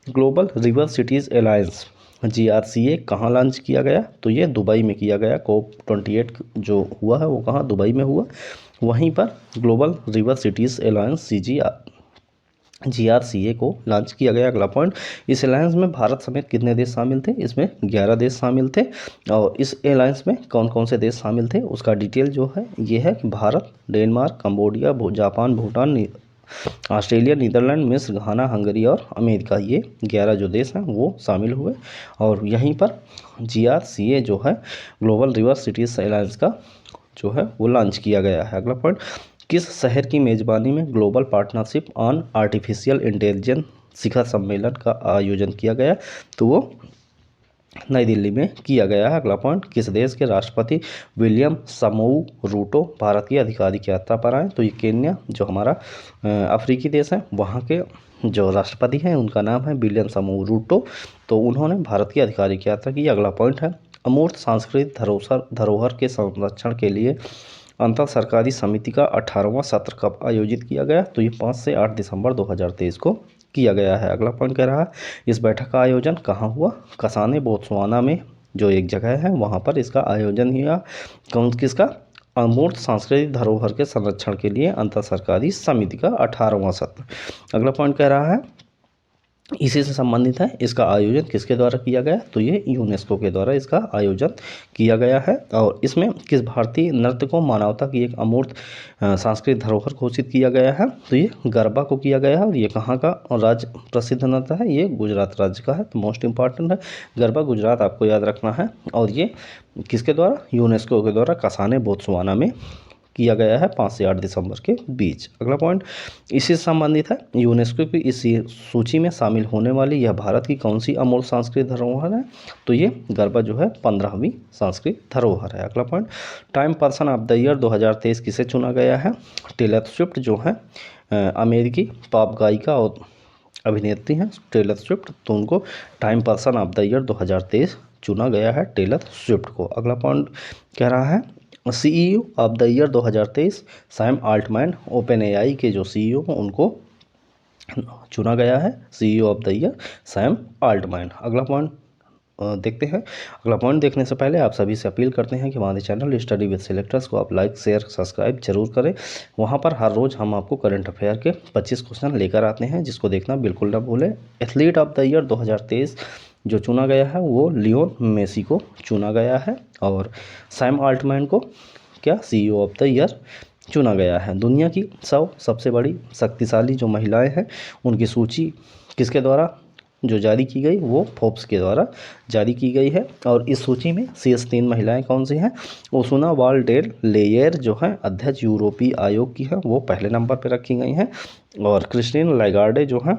global river cities alliance GRCA कहाँ लॉन्च किया गया? तो ये दुबई में किया गया। COP28 जो हुआ है वो कहाँ? दुबई में हुआ। वहीं पर global river cities alliance GRCA को लॉन्च किया गया। अगला पॉइंट, इस अलायंस में भारत समेत कितने देश शामिल थे? इसमें 11 देश शामिल थे। और इस अलायंस में कौन कौन से देश शामिल थे उसका डिटेल जो है ये है कि Bharat, Denmark, Cambodia, Japan, Bhutan, Australia, Netherland, मिस्र, घाना, हंगरी और अमेरिका, ये 11 जो देश हैं वो शामिल हुए। और यहीं पर GRCA जो है ग्लोबल रिवर सिटीज़ अलायंस का जो है वो लॉन्च किया गया है। अगला पॉइंट, किस शहर की मेज़बानी में global partnership on artificial intelligence शिखर सम्मेलन का आयोजन किया गया? तो वो नई दिल्ली में किया गया है। अगला पॉइंट, किस देश के राष्ट्रपति विलियम समोऊ रूटो भारत की आधिकारिक यात्रा पर आए? तो ये केन्या जो हमारा अफ्रीकी देश है, वहाँ के जो राष्ट्रपति हैं उनका नाम है विलियम समोऊ रूटो। तो उन्होंने भारत की आधिकारिक यात्रा की। अगला पॉइंट है, अमूर्त सांस्कृतिक धरोहर के संरक्षण के लिए अंतर सरकारी समिति का 18वां सत्र कब आयोजित किया गया? तो ये 5 से 8 दिसंबर 2023 को किया गया है। अगला पॉइंट कह रहा है, इस बैठक का आयोजन कहाँ हुआ? कसाने, बोत्सवाना में जो एक जगह है वहाँ पर इसका आयोजन हुआ। किसका? अमूर्त सांस्कृतिक धरोहर के संरक्षण के लिए अंतर सरकारी समिति का 18वां सत्र। अगला पॉइंट कह रहा है, इसी से संबंधित है, इसका आयोजन किसके द्वारा किया गया? तो ये यूनेस्को के द्वारा इसका आयोजन किया गया है। और इसमें किस भारतीय नृत्य को मानवता की एक अमूर्त सांस्कृतिक धरोहर घोषित किया गया है? तो ये गरबा को किया गया है। और ये कहाँ का राज्य प्रसिद्ध नृत्य है? ये गुजरात राज्य का है। तो मोस्ट इंपॉर्टेंट है, गरबा गुजरात आपको याद रखना है। और ये किसके द्वारा? यूनेस्को के द्वारा कसाने, बोत्सवाना में किया गया है 5 से 8 दिसंबर के बीच। अगला पॉइंट इसी से संबंधित है, यूनेस्को की इस सूची में शामिल होने वाली यह भारत की कौन सी अमूल्य सांस्कृतिक धरोहर है? तो ये गरबा जो है 15वीं सांस्कृतिक धरोहर है। अगला point, time person of the year 2023 किसे चुना गया है? टेलर स्विफ्ट जो है अमेरिकी पॉप गायिका और अभिनेत्री हैं टेलर स्विफ्ट, तो उनको time person of the year 2023 चुना गया है टेलर स्विफ्ट को। अगला पॉइंट कह रहा है, CEO of the year 2023 Sam Altman, Open AI के जो CEO हैं उनको चुना गया है CEO of the year Sam Altman. अगला पॉइंट देखते हैं। अगला पॉइंट देखने से पहले आप सभी से अपील करते हैं कि हमारे चैनल स्टडी विद सिलेक्टर्स को आप लाइक, शेयर, सब्सक्राइब जरूर करें। वहाँ पर हर रोज़ हम आपको करंट अफेयर के 25 क्वेश्चन लेकर आते हैं, जिसको देखना बिल्कुल ना भूलें। एथलीट ऑफ द ईयर 2023 जो चुना गया है वो लियोन मेसी को चुना गया है। और सैम अल्टमैन को क्या CEO ऑफ द ईयर चुना गया है। दुनिया की 100 सबसे बड़ी शक्तिशाली जो महिलाएं हैं उनकी सूची किसके द्वारा जो जारी की गई? वो फोर्ब्स के द्वारा जारी की गई है। और इस सूची में शीर्ष 3 महिलाएं कौन सी हैं? उर्सुला वॉन डेर लेयर जो है अध्यक्ष यूरोपीय आयोग की है, वो पहले नंबर पर रखी गई हैं। और क्रिस्टीन लैगार्डे जो हैं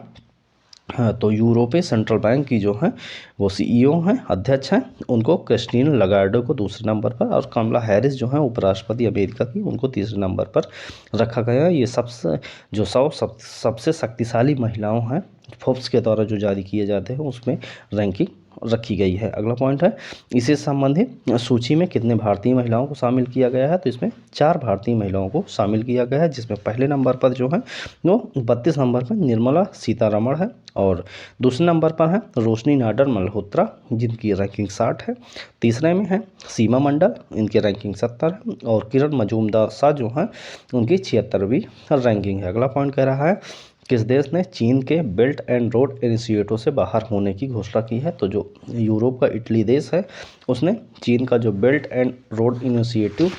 तो यूरोपीय सेंट्रल बैंक की जो है वो CEO हैं, अध्यक्ष हैं, उनको क्रिस्टीन लगार्डो को दूसरे नंबर पर, और कमला हैरिस जो है उपराष्ट्रपति अमेरिका की, उनको तीसरे नंबर पर रखा गया है। ये सबसे जो 100 सबसे शक्तिशाली महिलाओं हैं फोर्ब्स के द्वारा जो जारी किए जाते हैं उसमें रैंकिंग रखी गई है। अगला पॉइंट है, इसी से संबंधित सूची में कितने भारतीय महिलाओं को शामिल किया गया है? तो इसमें 4 भारतीय महिलाओं को शामिल किया गया है, जिसमें पहले नंबर पर जो है वो 32 नंबर पर निर्मला सीतारमण है। और दूसरे नंबर पर है रोशनी नाडर मल्होत्रा, जिनकी रैंकिंग 60 है। तीसरे में है सीमा मंडल, इनकी रैंकिंग 70 है। और किरण मजूमदार शाह जो हैं उनकी 76वीं रैंकिंग है। अगला पॉइंट कह रहा है, किस देश ने चीन के बेल्ट एंड रोड इनिशिएटिव से बाहर होने की घोषणा की है? तो जो यूरोप का इटली देश है उसने चीन का जो बेल्ट एंड रोड इनिशिएटिव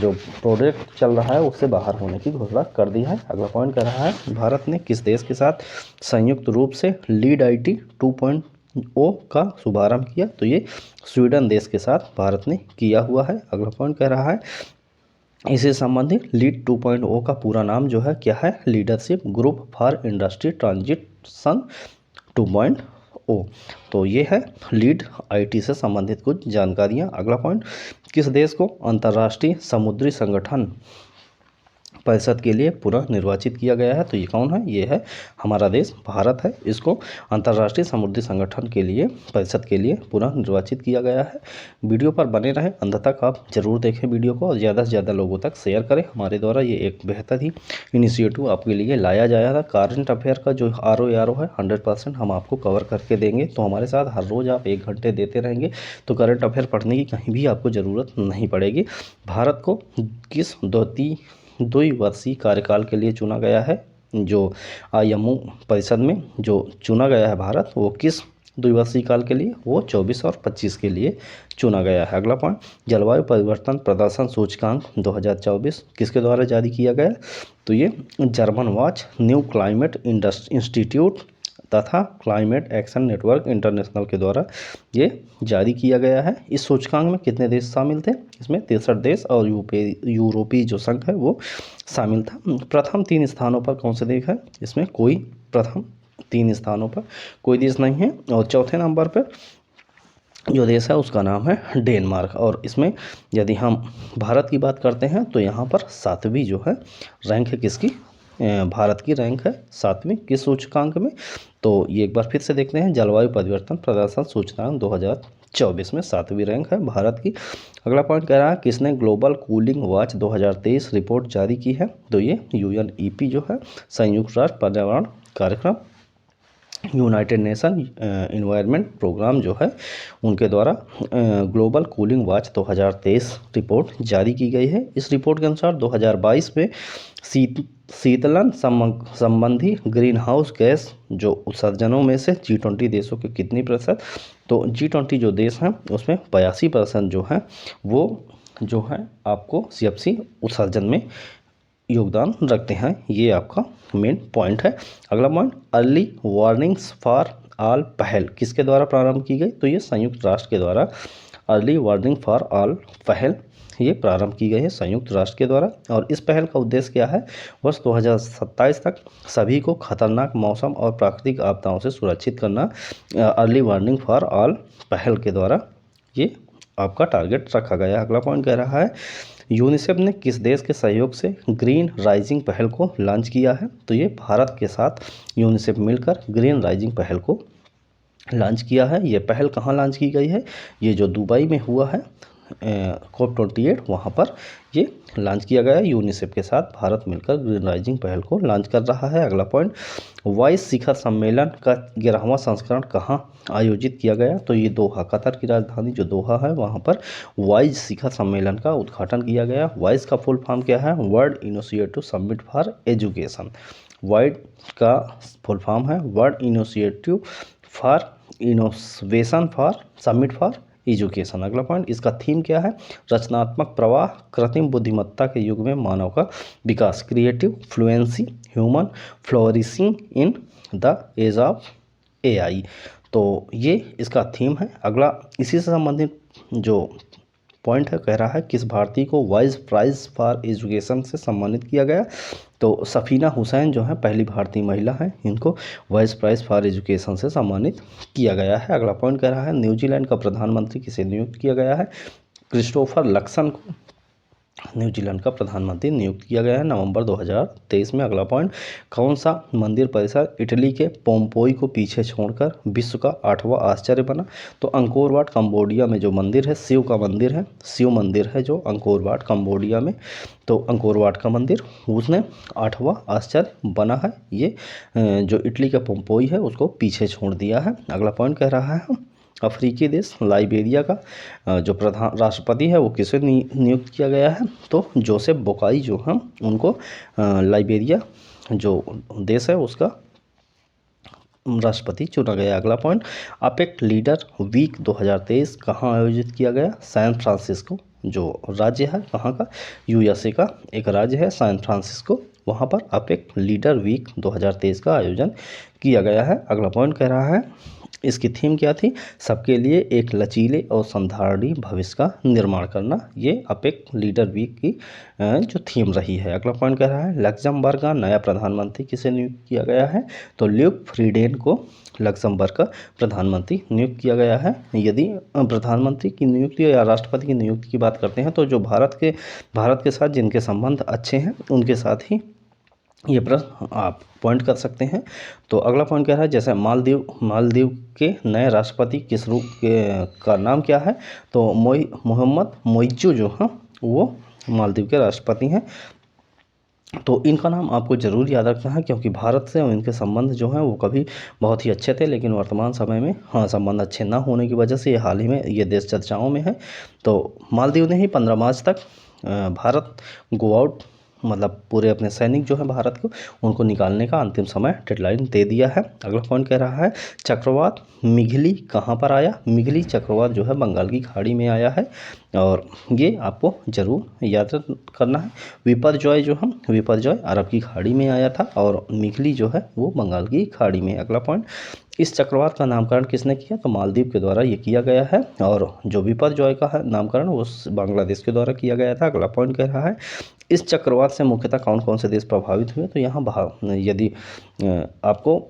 जो प्रोजेक्ट चल रहा है उससे बाहर होने की घोषणा कर दी है। अगला पॉइंट कह रहा है भारत ने किस देश के साथ संयुक्त रूप से लीड IT 2.0 का शुभारंभ किया? तो ये स्वीडन देश के साथ भारत ने किया हुआ है। अगला पॉइंट कह रहा है इससे संबंधित लीड 2.0 का पूरा नाम जो है क्या है? Leadership group for industry transition 2.0। तो ये है लीड IT से संबंधित कुछ जानकारियां। अगला पॉइंट, किस देश को अंतर्राष्ट्रीय समुद्री संगठन परिषद के लिए पुनः निर्वाचित किया गया है? तो ये कौन है? ये है हमारा देश भारत है। इसको अंतर्राष्ट्रीय समुद्री संगठन के लिए परिषद के लिए पुनः निर्वाचित किया गया है। वीडियो पर बने रहें, अंत तक आप जरूर देखें वीडियो को और ज़्यादा से ज़्यादा लोगों तक शेयर करें। हमारे द्वारा ये एक बेहतर ही इनिशिएटिव आपके लिए लाया जाया था। करंट अफेयर का जो RO है 100% हम आपको कवर करके देंगे। तो हमारे साथ हर रोज़ आप 1 घंटे देते रहेंगे तो करंट अफेयर पढ़ने की कहीं भी आपको ज़रूरत नहीं पड़ेगी। भारत को किस द्विवर्षीय कार्यकाल के लिए चुना गया है? जो IMO परिषद में जो चुना गया है भारत, वो किस द्विवर्षीय काल के लिए? वो 24 और 25 के लिए चुना गया है। अगला पॉइंट, जलवायु परिवर्तन प्रदर्शन सूचकांक 2024 किसके द्वारा जारी किया गया? तो ये German watch, new climate institute तथा क्लाइमेट एक्शन नेटवर्क इंटरनेशनल के द्वारा ये जारी किया गया है। इस सूचकांक में कितने देश शामिल थे? इसमें 63 देश और यूरोपीय जो संघ है वो शामिल था। प्रथम 3 स्थानों पर कौन से देश है? इसमें कोई प्रथम 3 स्थानों पर कोई देश नहीं है। और चौथे नंबर पर जो देश है उसका नाम है डेनमार्क। और इसमें यदि हम भारत की बात करते हैं तो यहाँ पर 7वीं जो है रैंक है किसकी? भारत की रैंक है 7वीं किस सूचकांक में? तो ये एक बार फिर से देखते हैं, जलवायु परिवर्तन प्रदर्शन सूचकांक 2024 में 7वीं रैंक है भारत की। अगला पॉइंट कह रहा है किसने ग्लोबल कूलिंग वॉच 2023 रिपोर्ट जारी की है? तो ये UNEP जो है संयुक्त राष्ट्र पर्यावरण कार्यक्रम, यूनाइटेड नेशन इन्वायरमेंट प्रोग्राम जो है उनके द्वारा ग्लोबल कूलिंग वॉच 2023 रिपोर्ट जारी की गई है। इस रिपोर्ट के अनुसार 2022 में शीतलन संबंधी ग्रीन हाउस गैस जो उत्सर्जनों में से G20 देशों के कितनी प्रतिशत? तो G20 जो देश हैं उसमें 82% जो है वो जो है आपको CFC उत्सर्जन में योगदान रखते हैं। ये आपका मेन पॉइंट है। अगला point, early warnings for all पहल किसके द्वारा प्रारंभ की गई? तो ये संयुक्त राष्ट्र के द्वारा अर्ली वार्निंग फॉर ऑल पहल ये प्रारंभ की गई है संयुक्त राष्ट्र के द्वारा। और इस पहल का उद्देश्य क्या है? वर्ष 2027 तक सभी को खतरनाक मौसम और प्राकृतिक आपदाओं से सुरक्षित करना। अर्ली वार्निंग फॉर ऑल पहल के द्वारा ये आपका टारगेट रखा गया है। अगला पॉइंट कह रहा है यूनिसेफ ने किस देश के सहयोग से ग्रीन राइजिंग पहल को लॉन्च किया है? तो ये भारत के साथ यूनिसेफ मिलकर ग्रीन राइजिंग पहल को लॉन्च किया है। ये पहल कहाँ लॉन्च की गई है? ये जो दुबई में हुआ है COP28 वहाँ पर ये लॉन्च किया गया है। यूनिसेफ के साथ भारत मिलकर ग्रीन राइजिंग पहल को लॉन्च कर रहा है। अगला पॉइंट, वाइस शिखर सम्मेलन का 11वां संस्करण कहाँ आयोजित किया गया? तो ये दोहा, कतर की राजधानी जो दोहा है वहाँ पर वाइस शिखर सम्मेलन का उद्घाटन किया गया। वाइस का फुल फॉर्म क्या है? World initiative summit for education. Wide का फुल फॉर्म है world initiative for innovation for summit for education. अगला पॉइंट, इसका थीम क्या है? रचनात्मक प्रवाह, कृत्रिम बुद्धिमत्ता के युग में मानव का विकास, creative fluency, human flourishing in the age of AI। तो ये इसका थीम है। अगला इसी से संबंधित जो पॉइंट है कह रहा है किस भारतीय को वाइस प्राइज फॉर एजुकेशन से सम्मानित किया गया? तो सफीना हुसैन जो है पहली भारतीय महिला है, इनको वाइस प्राइज फॉर एजुकेशन से सम्मानित किया गया है। अगला पॉइंट कह रहा है न्यूजीलैंड का प्रधानमंत्री किसे नियुक्त किया गया है? क्रिस्टोफर लक्सन को न्यूजीलैंड का प्रधानमंत्री नियुक्त किया गया है नवंबर 2023 में। अगला पॉइंट, कौन सा मंदिर परिसर इटली के पोम्पोई को पीछे छोड़कर विश्व का 8वां आश्चर्य बना? तो अंकोर वाट कंबोडिया में जो मंदिर है शिव का मंदिर है, शिव मंदिर है जो अंकोर वाट कंबोडिया में। तो अंकोर वाट का मंदिर उसने 8वां आश्चर्य बना है। ये जो इटली का पोम्पोई है उसको पीछे छोड़ दिया है। अगला पॉइंट कह रहा है अफ्रीकी देश लाइबेरिया का जो प्रधान राष्ट्रपति है वो किसे नियुक्त किया गया है, तो जोसेफ बोकाई जो हैं उनको लाइबेरिया जो देश है उसका राष्ट्रपति चुना गया। अगला पॉइंट, अपेक लीडर वीक 2023 कहाँ आयोजित किया गया? सैन फ्रांसिस्को जो राज्य है कहाँ का? यूएसए का एक राज्य है सैन फ्रांसिस्को, वहाँ पर अपेक लीडर वीक 2023 का आयोजन किया गया है। अगला पॉइंट कह रहा है इसकी थीम क्या थी? सबके लिए एक लचीले और संधारणीय भविष्य का निर्माण करना। ये अपेक लीडर वीक की जो थीम रही है। अगला पॉइंट कह रहा है लक्जमबर्ग का नया प्रधानमंत्री किसे नियुक्त किया गया है? तो ल्यूक फ्रीडेन को लक्जमबर्ग का प्रधानमंत्री नियुक्त किया गया है। यदि प्रधानमंत्री की नियुक्ति या राष्ट्रपति की नियुक्ति की बात करते हैं तो जो भारत के साथ जिनके संबंध अच्छे हैं उनके साथ ही ये प्रश्न आप पॉइंट कर सकते हैं। तो अगला पॉइंट कह रहा है जैसे मालदीव के नए राष्ट्रपति किस रूप का नाम क्या है? तो मोहम्मद मोइज्जू जो हैं वो मालदीव के राष्ट्रपति हैं। तो इनका नाम आपको ज़रूर याद रखना है क्योंकि भारत से और इनके संबंध जो हैं वो कभी बहुत ही अच्छे थे, लेकिन वर्तमान समय में संबंध अच्छे ना होने की वजह से ये हाल ही में ये देश चर्चाओं में है। तो मालदीव ने ही 15 मार्च तक भारत गो आउट मतलब पूरे अपने सैनिक जो है भारत को उनको निकालने का अंतिम समय डेडलाइन दे दिया है। अगला पॉइंट कह रहा है चक्रवात मिघली कहाँ पर आया? मिघली चक्रवात जो है बंगाल की खाड़ी में आया है और ये आपको ज़रूर याद करना है। विपरजॉय अरब की खाड़ी में आया था और मिघली जो है वो बंगाल की खाड़ी में। अगला पॉइंट, इस चक्रवात का नामकरण किसने किया? तो मालदीव के द्वारा ये किया गया है और जो विपरजॉय का है नामकरण वो बांग्लादेश के द्वारा किया गया था। अगला पॉइंट कह रहा है इस चक्रवात से मुख्यतः कौन कौन से देश प्रभावित हुए? तो यहाँ यदि आपको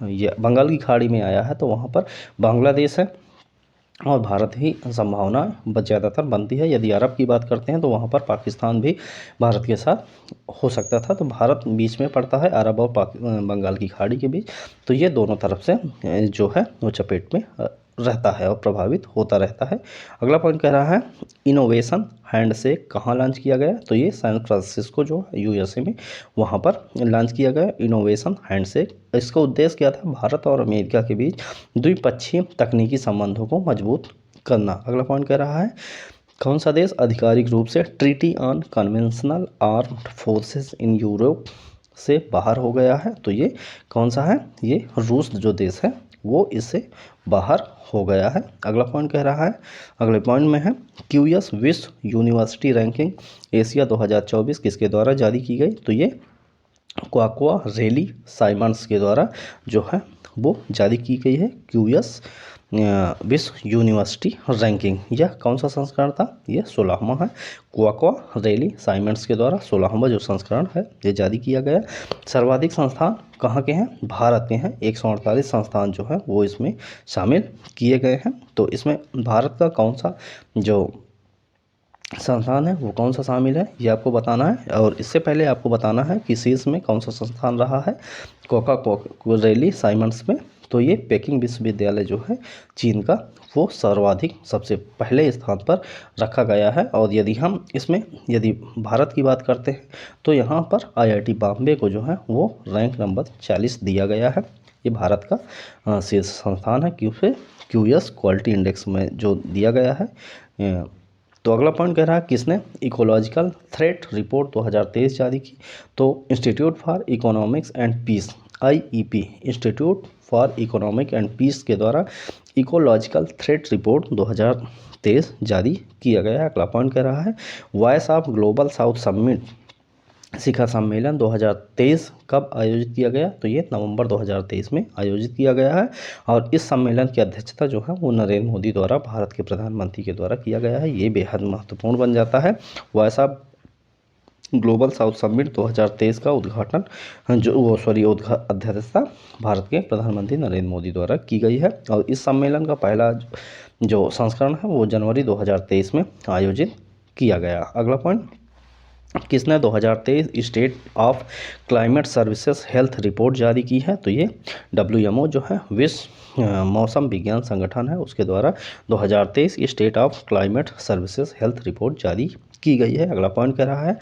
ये बंगाल की खाड़ी में आया है तो वहाँ पर बांग्लादेश है और भारत ही संभावना ज़्यादातर बनती है। यदि अरब की बात करते हैं तो वहाँ पर पाकिस्तान भी भारत के साथ हो सकता था, तो भारत बीच में पड़ता है अरब और बंगाल की खाड़ी के बीच, तो ये दोनों तरफ से जो है वो चपेट में रहता है और प्रभावित होता रहता है। अगला पॉइंट कह रहा है इनोवेशन हैंडशेक कहाँ लॉन्च किया गया? तो ये सैन फ्रांसिस्को जो यूएसए में वहाँ पर लॉन्च किया गया इनोवेशन हैंडशेक। इसका उद्देश्य क्या था? भारत और अमेरिका के बीच द्विपक्षीय तकनीकी संबंधों को मजबूत करना। अगला पॉइंट कह रहा है कौन सा देश आधिकारिक रूप से treaty on conventional armed forces in Europe से बाहर हो गया है? तो ये कौन सा है? ये रूस जो देश है वो इससे बाहर हो गया है। अगला पॉइंट कह रहा है अगले पॉइंट में है क्यूएस विश्व यूनिवर्सिटी रैंकिंग एशिया 2024 किसके द्वारा जारी की गई? तो ये क्वाक्वा रेली साइमंड्स के द्वारा जो है वो जारी की गई है। क्यूएस विश्व यूनिवर्सिटी रैंकिंग, यह कौन सा संस्करण था? ये 16वां है। क्वाक्वा रेली साइमंड्स के द्वारा 16वां जो संस्करण है ये जारी किया गया। सर्वाधिक संस्थान कहाँ के हैं? भारत के हैं। 148 संस्थान जो है वो इसमें शामिल किए गए हैं। तो इसमें भारत का कौन सा जो संस्थान है वो कौन सा शामिल है ये आपको बताना है, और इससे पहले आपको बताना है कि शीर्ष में कौन सा संस्थान रहा है क्वाक्वा रेली साइमंड्स में। तो ये पेकिंग विश्वविद्यालय जो है चीन का वो सर्वाधिक सबसे पहले स्थान पर रखा गया है। और यदि भारत की बात करते हैं तो यहाँ पर आईआईटी बॉम्बे को जो है वो रैंक नंबर 40 दिया गया है। ये भारत का शीर्ष संस्थान है क्यूएस क्वालिटी इंडेक्स में जो दिया गया है। तो अगला पॉइंट कह रहा है किसने इकोलॉजिकल थ्रेट रिपोर्ट 2023 जारी की? तो institute for economics and peace IEP institute for economic and peace के द्वारा इकोलॉजिकल थ्रेट रिपोर्ट 2023 जारी किया गया है। अगला पॉइंट कह रहा है voice of global south summit शिखर सम्मेलन 2023 कब आयोजित किया गया? तो ये नवंबर 2023 में आयोजित किया गया है और इस सम्मेलन की अध्यक्षता जो है वो नरेंद्र मोदी द्वारा भारत के प्रधानमंत्री के द्वारा किया गया है। ये बेहद महत्वपूर्ण बन जाता है। Voice of global south summit 2023 का उद्घाटन अध्यक्षता भारत के प्रधानमंत्री नरेंद्र मोदी द्वारा की गई है और इस सम्मेलन का पहला जो संस्करण है वो जनवरी 2023 में आयोजित किया गया। अगला पॉइंट किसने 2023 state of climate services health report जारी की है? तो ये WMO जो है विश्व मौसम विज्ञान संगठन है उसके द्वारा 2023 state of climate services health report जारी की गई है। अगला पॉइंट कह रहा है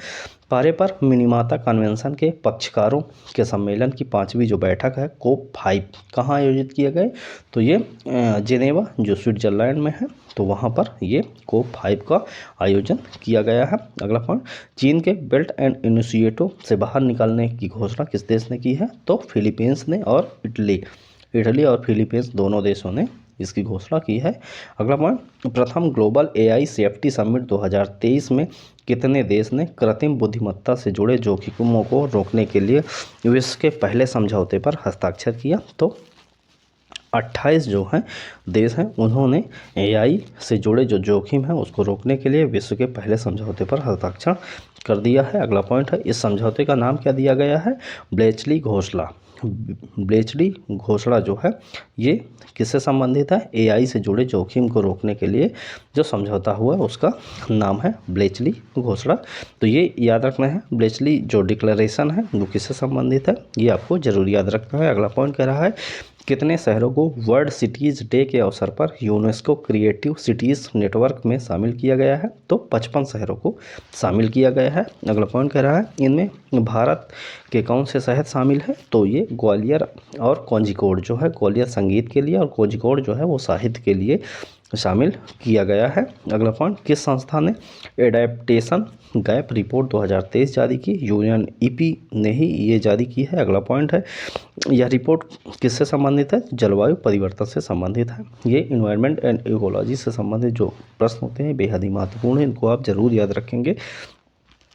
पारे पर मिनीमाता कन्वेंशन के पक्षकारों के सम्मेलन की 5वीं जो बैठक है COP5 कहाँ आयोजित किए गए, तो ये जेनेवा जो स्विट्जरलैंड में है, तो वहाँ पर ये COP5 का आयोजन किया गया है। अगला पॉइंट चीन के बेल्ट एंड इनिशिएटिव से बाहर निकलने की घोषणा किस देश ने की है, तो फिलीपींस ने और इटली और फिलीपींस दोनों देशों ने इसकी घोषणा की है। अगला पॉइंट प्रथम ग्लोबल AI सेफ्टी समिट 2023 में कितने देश ने कृत्रिम बुद्धिमत्ता से जुड़े जोखिमों को रोकने के लिए विश्व के पहले समझौते पर हस्ताक्षर किया, तो 28 जो हैं देश हैं उन्होंने AI से जुड़े जो जोखिम हैं उसको रोकने के लिए विश्व के पहले समझौते पर हस्ताक्षर कर दिया है। अगला पॉइंट है इस समझौते का नाम क्या दिया गया है, ब्लेचली घोषणा। ब्लेचली घोषणा जो है ये किससे संबंधित है, AI से जुड़े जोखिम को रोकने के लिए जो समझौता हुआ उसका नाम है ब्लेचली घोषणा। तो ये याद रखना है, ब्लेचली जो डिक्लेरेशन है वो किससे संबंधित है, ये आपको जरूर याद रखना है। अगला पॉइंट कह रहा है कितने शहरों को वर्ल्ड सिटीज़ डे के अवसर पर यूनेस्को क्रिएटिव सिटीज़ नेटवर्क में शामिल किया गया है, तो 55 शहरों को शामिल किया गया है। अगला पॉइंट कह रहा है इनमें भारत के कौन से शहर शामिल है, तो ये ग्वालियर और कोझिकोड जो है, ग्वालियर संगीत के लिए और कोझिकोड जो है वो साहित्य के लिए शामिल किया गया है। अगला पॉइंट किस संस्था ने एडेप्टेशन गैप रिपोर्ट 2023 जारी की, UNEP ने ही ये जारी की है। अगला पॉइंट है यह रिपोर्ट किससे संबंधित है, जलवायु परिवर्तन से संबंधित है। ये इन्वायरमेंट एंड इकोलॉजी से संबंधित जो प्रश्न होते हैं बेहद ही महत्वपूर्ण है, इनको आप जरूर याद रखेंगे।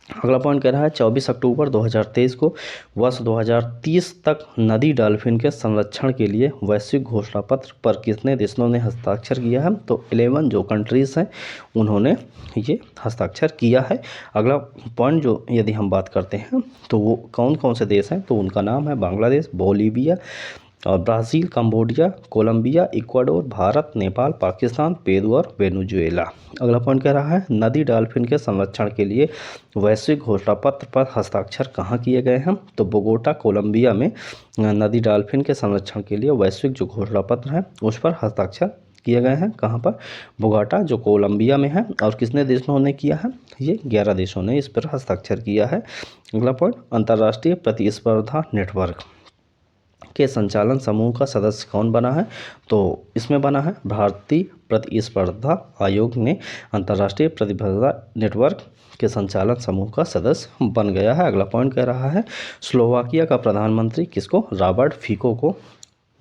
अगला पॉइंट कह रहा है 24 अक्टूबर 2023 को वर्ष 2030 तक नदी डॉल्फिन के संरक्षण के लिए वैश्विक घोषणा पत्र पर कितने देशों ने हस्ताक्षर किया है, तो 11 जो कंट्रीज़ हैं उन्होंने ये हस्ताक्षर किया है। अगला पॉइंट जो यदि हम बात करते हैं तो वो कौन कौन से देश हैं, तो उनका नाम है बांग्लादेश, बोलीविया और Brazil, Cambodia, Colombia, Ecuador, Bharat, Nepal, Pakistan, Peru और वेनेजुएला। अगला पॉइंट कह रहा है नदी डॉल्फिन के संरक्षण के लिए वैश्विक घोषणा पत्र पर हस्ताक्षर कहाँ किए गए हैं, तो बोगोटा, कोलंबिया में नदी डॉल्फिन के संरक्षण के लिए वैश्विक जो घोषणा पत्र है उस पर हस्ताक्षर किए गए हैं। कहाँ पर, बोगोटा जो कोलंबिया में है। और कितने देशों ने किया है, ये 11 देशों ने इस पर हस्ताक्षर किया है। अगला पॉइंट अंतर्राष्ट्रीय प्रतिस्पर्धा नेटवर्क के संचालन समूह का सदस्य कौन बना है, तो इसमें बना है भारतीय प्रतिस्पर्धा आयोग ने अंतर्राष्ट्रीय प्रतिस्पर्धा नेटवर्क के संचालन समूह का सदस्य बन गया है। अगला पॉइंट कह रहा है स्लोवाकिया का प्रधानमंत्री किसको, रॉबर्ट फिको को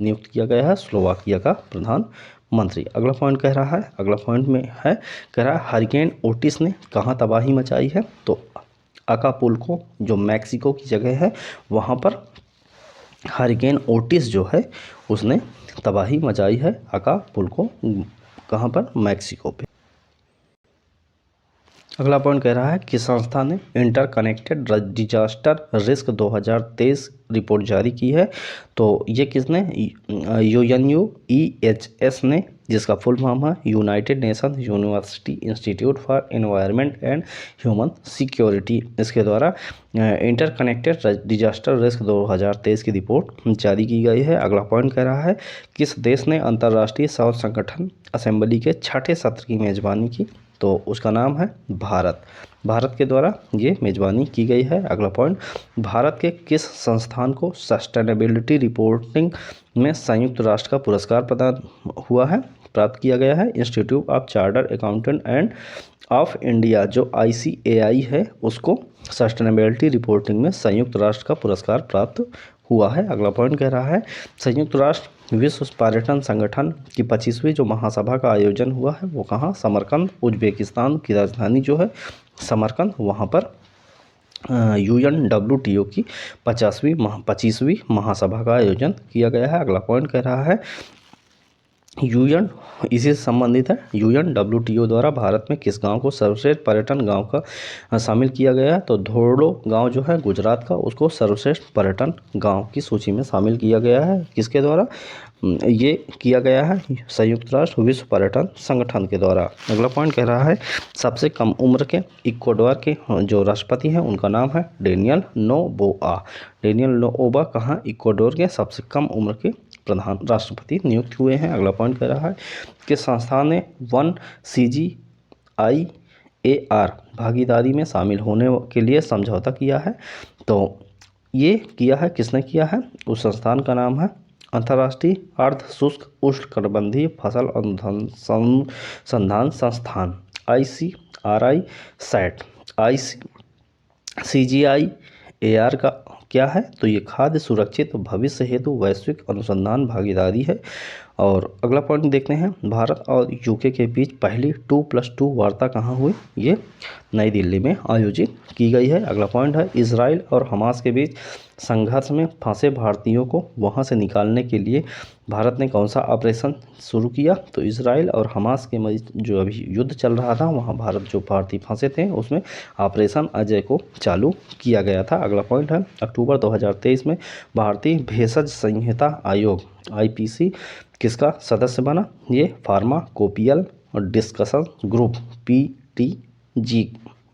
नियुक्त किया गया है, स्लोवाकिया का प्रधानमंत्री। अगला पॉइंट कह रहा है, अगला पॉइंट में है कह रहा है हरिकेन ओटिस ने कहाँ तबाही मचाई है, तो अकापुल्को जो मैक्सिको की जगह है वहाँ पर हरिकेन ओटिस जो है उसने तबाही मचाई है अकापुल्को, कहाँ पर, मैक्सिको पे। अगला पॉइंट कह रहा है किस संस्था ने इंटरकनेक्टेड डिजास्टर रिस्क 2023 रिपोर्ट जारी की है, तो ये किसने, UNUEHS ने, जिसका फुल फॉर्म है United nation university institute for environment and human security, इसके द्वारा इंटरकनेक्टेड डिजास्टर रिस्क 2023 की रिपोर्ट जारी की गई है। अगला पॉइंट कह रहा है किस देश ने अंतर्राष्ट्रीय सौर संगठन असेंबली के 6ठे सत्र की मेजबानी की, तो उसका नाम है भारत। भारत के द्वारा ये मेजबानी की गई है। अगला पॉइंट भारत के किस संस्थान को सस्टेनेबिलिटी रिपोर्टिंग में संयुक्त राष्ट्र का पुरस्कार प्रदान हुआ है, प्राप्त किया गया है, institute of chartered accountant end of India जो ICAI है उसको सस्टेनेबिलिटी रिपोर्टिंग में संयुक्त राष्ट्र का पुरस्कार प्राप्त हुआ है। अगला पॉइंट कह रहा है संयुक्त राष्ट्र विश्व पर्यटन संगठन की 25वीं जो महासभा का आयोजन हुआ है वो कहाँ, समरकंद, उज्बेकिस्तान की राजधानी जो है समरकंद, वहाँ पर UNWTO की 25वीं महासभा का आयोजन किया गया है। अगला पॉइंट कह रहा है UN इसी से संबंधित है, UNWTO द्वारा भारत में किस गांव को सर्वश्रेष्ठ पर्यटन गांव का शामिल किया गया है, तो धोरडो गांव जो है गुजरात का, उसको सर्वश्रेष्ठ पर्यटन गांव की सूची में शामिल किया गया है। किसके द्वारा ये किया गया है, संयुक्त राष्ट्र विश्व पर्यटन संगठन के द्वारा। अगला पॉइंट कह रहा है सबसे कम उम्र के इक्वाडोर के जो राष्ट्रपति हैं उनका नाम है डेनियल नोबोआ। डेनियल नोबोआ कहाँ, इक्वाडोर के सबसे कम उम्र के प्रधान राष्ट्रपति नियुक्त हुए हैं। अगला पॉइंट कह रहा है कि संस्थान ने 1 CGI भागीदारी में शामिल होने के लिए समझौता किया है। तो ये किया है, किसने किया है? उस संस्थान का नाम है अंतर्राष्ट्रीय अर्ध शुष्क उष्णकटिबंधीय फसल अनुसंधान संस्थान, ICRI सैट। CGIAR का क्या है? तो ये खाद्य सुरक्षित भविष्य हेतु वैश्विक अनुसंधान भागीदारी है। और अगला पॉइंट देखते हैं, भारत और यूके के बीच पहली 2+2 वार्ता कहाँ हुई? ये नई दिल्ली में आयोजित की गई है। अगला पॉइंट है, इजराइल और हमास के बीच संघर्ष में फंसे भारतीयों को वहां से निकालने के लिए भारत ने कौन सा ऑपरेशन शुरू किया? तो इजराइल और हमास के मध्य जो अभी युद्ध चल रहा था, वहां भारत जो भारतीय फंसे थे उसमें ऑपरेशन अजय को चालू किया गया था। अगला पॉइंट है, अक्टूबर 2023 में भारतीय भेषज संहिता आयोग IPC किसका सदस्य बना? ये फार्माकोपियल डिस्कशन ग्रुप PTG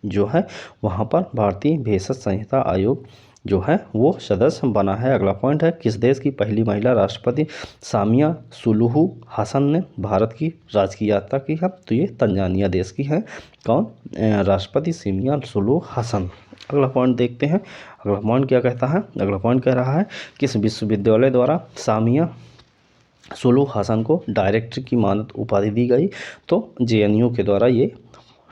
जो है वहाँ पर भारतीय भेषज संहिता आयोग जो है वो सदस्य बना है। अगला पॉइंट है, किस देश की पहली महिला राष्ट्रपति सामिया सुलूहू हसन ने भारत की राजकीय यात्रा की है? तो ये तंजानिया देश की है। कौन? राष्ट्रपति सामिया सुलूहू हसन। अगला पॉइंट देखते हैं, अगला पॉइंट क्या कहता है? अगला पॉइंट कह रहा है, किस विश्वविद्यालय द्वारा सामिया सुलूहू हसन को डायरेक्टर की मानद उपाधि दी गई? तो JNU के द्वारा ये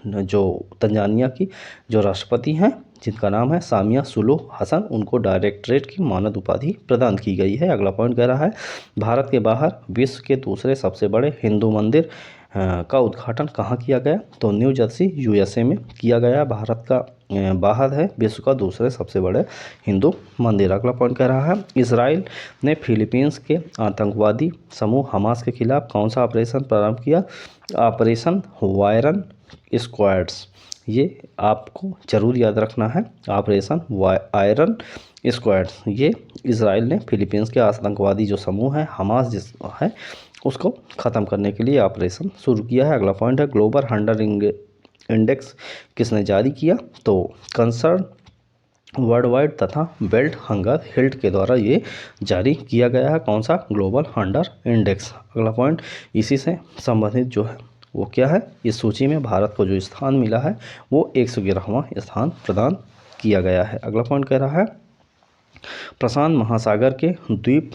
जो तंजानिया की जो राष्ट्रपति हैं जिनका नाम है सामिया सुलूहू हसन, उनको डायरेक्टरेट की मानद उपाधि प्रदान की गई है। अगला पॉइंट कह रहा है, भारत के बाहर विश्व के दूसरे सबसे बड़े हिंदू मंदिर का उद्घाटन कहाँ किया गया? तो न्यू जर्सी USA में किया गया। भारत का बाहर है विश्व का दूसरे सबसे बड़े हिंदू मंदिर। अगला पॉइंट कह रहा है, इसराइल ने फिलीपींस के आतंकवादी समूह हमास के खिलाफ कौन सा ऑपरेशन प्रारंभ किया? Operation iron squads. ये आपको जरूर याद रखना है, ऑपरेशन आयरन स्क्वाड्स। ये इसराइल ने फिलीपींस के आतंकवादी जो समूह है हमास जिस है उसको ख़त्म करने के लिए ऑपरेशन शुरू किया है। अगला पॉइंट है, ग्लोबल हंगर इंडेक्स किसने जारी किया? तो कंसर्न वर्ल्ड वाइड तथा बेल्ट हंगर हिल्ट के द्वारा ये जारी किया गया है। कौन सा? Global hunger index. अगला पॉइंट इसी से संबंधित जो है वो क्या है? इस सूची में भारत को जो स्थान मिला है वो 111वां स्थान प्रदान किया गया है। अगला पॉइंट कह रहा है, प्रशांत महासागर के द्वीप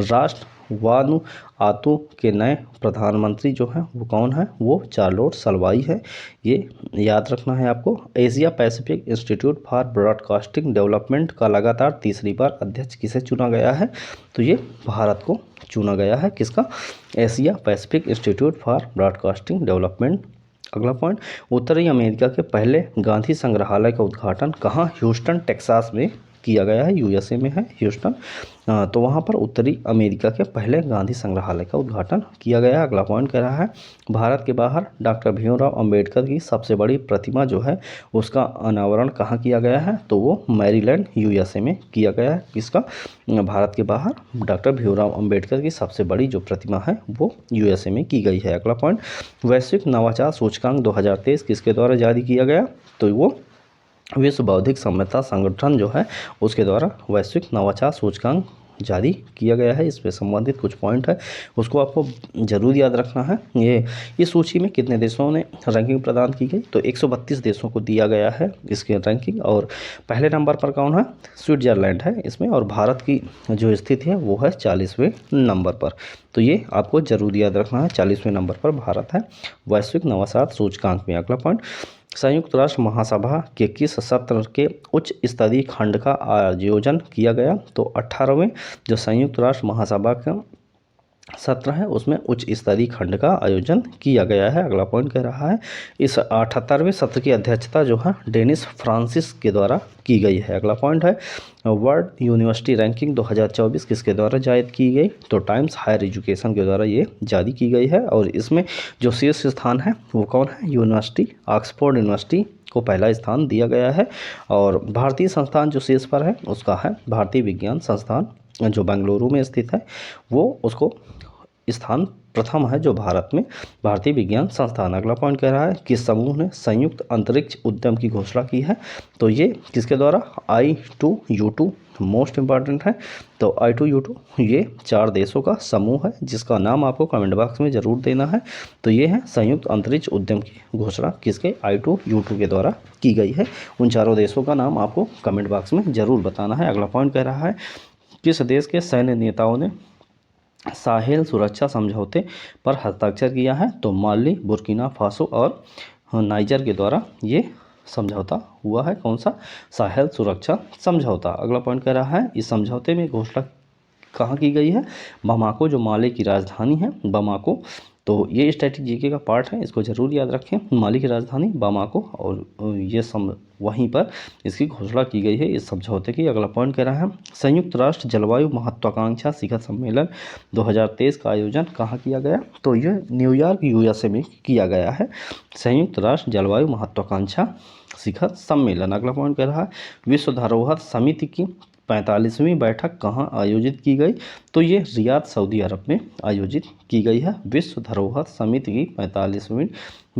राष्ट्र वानुआतू के नए प्रधानमंत्री जो हैं वो कौन है? वो चार्लोट सल्वाई है। ये याद रखना है आपको। Asia Pacific institute for broadcasting development का लगातार तीसरी बार अध्यक्ष किसे चुना गया है? तो ये भारत को चुना गया है। किसका? Asia Pacific institute for broadcasting development. अगला पॉइंट, उत्तरी अमेरिका के पहले गांधी संग्रहालय का उद्घाटन कहाँ? ह्यूस्टन टेक्सास में किया गया है। USA में है ह्यूस्टन। तो वहाँ पर उत्तरी अमेरिका के पहले गांधी संग्रहालय का उद्घाटन किया गया। अगला पॉइंट कह रहा है, भारत के बाहर डॉक्टर भीमराव अंबेडकर की सबसे बड़ी प्रतिमा जो है उसका अनावरण कहाँ किया गया है? तो वो मैरीलैंड USA में किया गया है। किसका? भारत के बाहर डॉक्टर भीमराव अंबेडकर की सबसे बड़ी जो प्रतिमा है वो USA में की गई है। अगला पॉइंट, वैश्विक नवाचार सूचकांक 2023 किसके द्वारा जारी किया गया? तो वो विश्व बौद्धिक संपदा संगठन जो है उसके द्वारा वैश्विक नवाचार सूचकांक जारी किया गया है। इस पे संबंधित कुछ पॉइंट है उसको आपको जरूर याद रखना है। ये इस सूची में कितने देशों ने रैंकिंग प्रदान की गई? तो 132 देशों को दिया गया है इसकी रैंकिंग। और पहले नंबर पर कौन है? स्विट्जरलैंड है इसमें। और भारत की जो स्थिति है वो है 40वें नंबर पर। तो ये आपको जरूर याद रखना है, 40वें नंबर पर भारत है वैश्विक नवाचार सूचकांक में। अगला पॉइंट, संयुक्त राष्ट्र महासभा के किस सत्र के उच्च स्तरीय खंड का आयोजन किया गया? तो 18वें जो संयुक्त राष्ट्र महासभा का सत्र है उसमें उच्च स्तरीय खंड का आयोजन किया गया है। अगला पॉइंट कह रहा है, इस 78वें सत्र की अध्यक्षता जो है डेनिस फ्रांसिस के द्वारा की गई है। अगला पॉइंट है, वर्ल्ड यूनिवर्सिटी रैंकिंग 2024 किसके द्वारा जारी की गई? तो टाइम्स हायर एजुकेशन के द्वारा ये जारी की गई है। और इसमें जो शीर्ष स्थान है वो कौन है? यूनिवर्सिटी ऑक्सफोर्ड यूनिवर्सिटी को पहला स्थान दिया गया है। और भारतीय संस्थान जो शीर्ष पर है उसका है भारतीय विज्ञान संस्थान जो बेंगलुरु में स्थित है, वो उसको स्थान प्रथम है जो भारत में भारतीय विज्ञान संस्थान। अगला पॉइंट कह रहा है किस समूह ने संयुक्त अंतरिक्ष उद्यम की घोषणा की है, तो ये किसके द्वारा, I2U2 मोस्ट इंपॉर्टेंट है। तो I2U2 ये 4 देशों का समूह है जिसका नाम आपको कमेंट बॉक्स में ज़रूर देना है। तो ये है संयुक्त अंतरिक्ष उद्यम की घोषणा किसके, I2U2 के द्वारा की गई है। उन चारों देशों का नाम आपको कमेंट बॉक्स में ज़रूर बताना है। अगला पॉइंट कह रहा है किस देश के सैन्य नेताओं ने साहेल सुरक्षा समझौते पर हस्ताक्षर किया है, तो माली, बुर्किना फासो और नाइजर के द्वारा ये समझौता हुआ है। कौन सा, साहेल सुरक्षा समझौता। अगला पॉइंट कह रहा है इस समझौते में घोषणा कहाँ की गई है, बमाको जो माली की राजधानी है, बमाको। तो ये स्टैटिक जीके का पार्ट है, इसको जरूर याद रखें। माली की राजधानी बामाको और ये वहीं पर इसकी घोषणा की गई है इस समझौते की। अगला पॉइंट कह रहा है संयुक्त राष्ट्र जलवायु महत्वाकांक्षा शिखर सम्मेलन 2023 का आयोजन कहाँ किया गया, तो ये न्यूयॉर्क USA में किया गया है, संयुक्त राष्ट्र जलवायु महत्वाकांक्षा शिखर सम्मेलन। अगला पॉइंट कह रहा है विश्व धरोहर समिति की 45वीं बैठक कहाँ आयोजित की गई, तो ये रियाद सऊदी अरब में आयोजित की गई है विश्व धरोहर समिति की 45वीं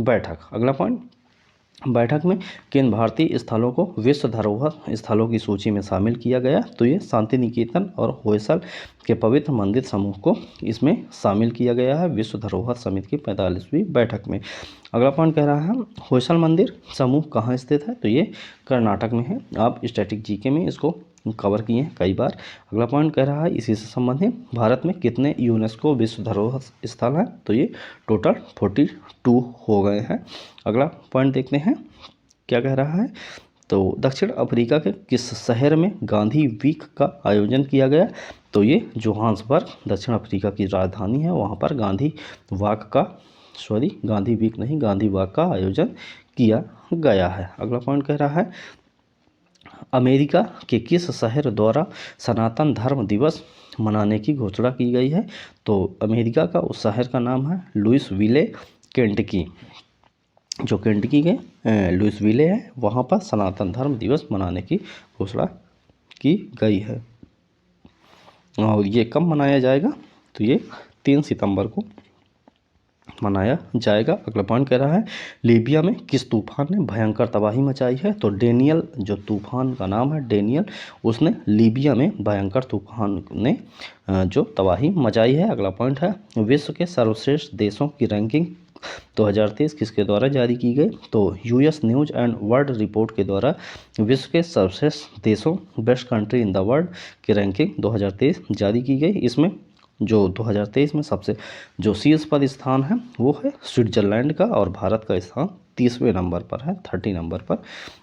बैठक। अगला पॉइंट, बैठक में किन भारतीय स्थलों को विश्व धरोहर स्थलों की सूची में शामिल किया गया, तो ये शांति निकेतन और होयसल के पवित्र मंदिर समूह को इसमें शामिल किया गया है विश्व धरोहर समिति की 45वीं बैठक में। अगला पॉइंट कह रहा है होयसल मंदिर समूह कहाँ स्थित है, तो ये कर्नाटक में है। आप स्टैटिक जीके में इसको कवर किए हैं कई बार। अगला पॉइंट कह रहा है इसी से संबंधित भारत में कितने यूनेस्को विश्व धरोहर स्थल हैं, तो ये टोटल 42 हो गए हैं। अगला पॉइंट देखते हैं क्या कह रहा है, तो दक्षिण अफ्रीका के किस शहर में गांधी वीक का आयोजन किया गया, तो ये जोहान्सबर्ग दक्षिण अफ्रीका की राजधानी है, वहाँ पर गांधी वीक नहीं, गांधी वाक का आयोजन किया गया है। अगला पॉइंट कह रहा है अमेरिका के किस शहर द्वारा सनातन धर्म दिवस मनाने की घोषणा की गई है, तो अमेरिका का उस शहर का नाम है लुइसविले, केंटकी। जो केंटकी के लुइसविले है वहाँ पर सनातन धर्म दिवस मनाने की घोषणा की गई है। और ये कब मनाया जाएगा, तो ये 3 सितंबर को मनाया जाएगा। अगला पॉइंट कह रहा है लीबिया में किस तूफान ने भयंकर तबाही मचाई है, तो डेनियल जो तूफान का नाम है डेनियल, उसने लीबिया में भयंकर तूफान ने जो तबाही मचाई है। अगला पॉइंट है विश्व के सर्वश्रेष्ठ देशों की रैंकिंग 2023 किसके द्वारा जारी की गई, तो US news and world report के द्वारा विश्व के सर्वश्रेष्ठ देशों best country in the world की रैंकिंग 2023 जारी की गई। इसमें जो 2023 में सबसे जो शीर्ष पर स्थान है वो है स्विट्जरलैंड का, और भारत का स्थान 30वें नंबर पर है, 30 नंबर पर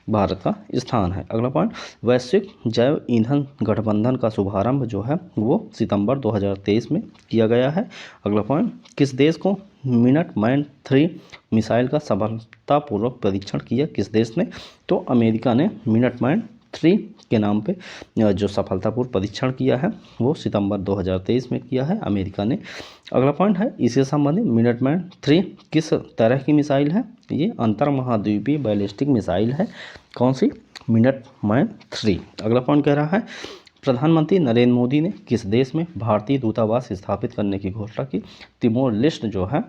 भारत का स्थान है। अगला पॉइंट वैश्विक जैव ईंधन गठबंधन का शुभारंभ जो है वो सितंबर 2023 में किया गया है। अगला पॉइंट किस देश को मिनटमैन 3 मिसाइल का सफलतापूर्वक परीक्षण किया, किस देश ने, तो अमेरिका ने मिनटमैन 3 के नाम पे जो सफलतापूर्व परीक्षण किया है वो सितंबर 2023 में किया है अमेरिका ने। अगला पॉइंट है इससे संबंधित मिनटमैन 3 किस तरह की मिसाइल है, ये अंतर महाद्वीपीय बैलिस्टिक मिसाइल है। कौन सी, मिनटमैन 3। अगला पॉइंट कह रहा है प्रधानमंत्री नरेंद्र मोदी ने किस देश में भारतीय दूतावास स्थापित करने की घोषणा की, तिमोर लेस्ट जो है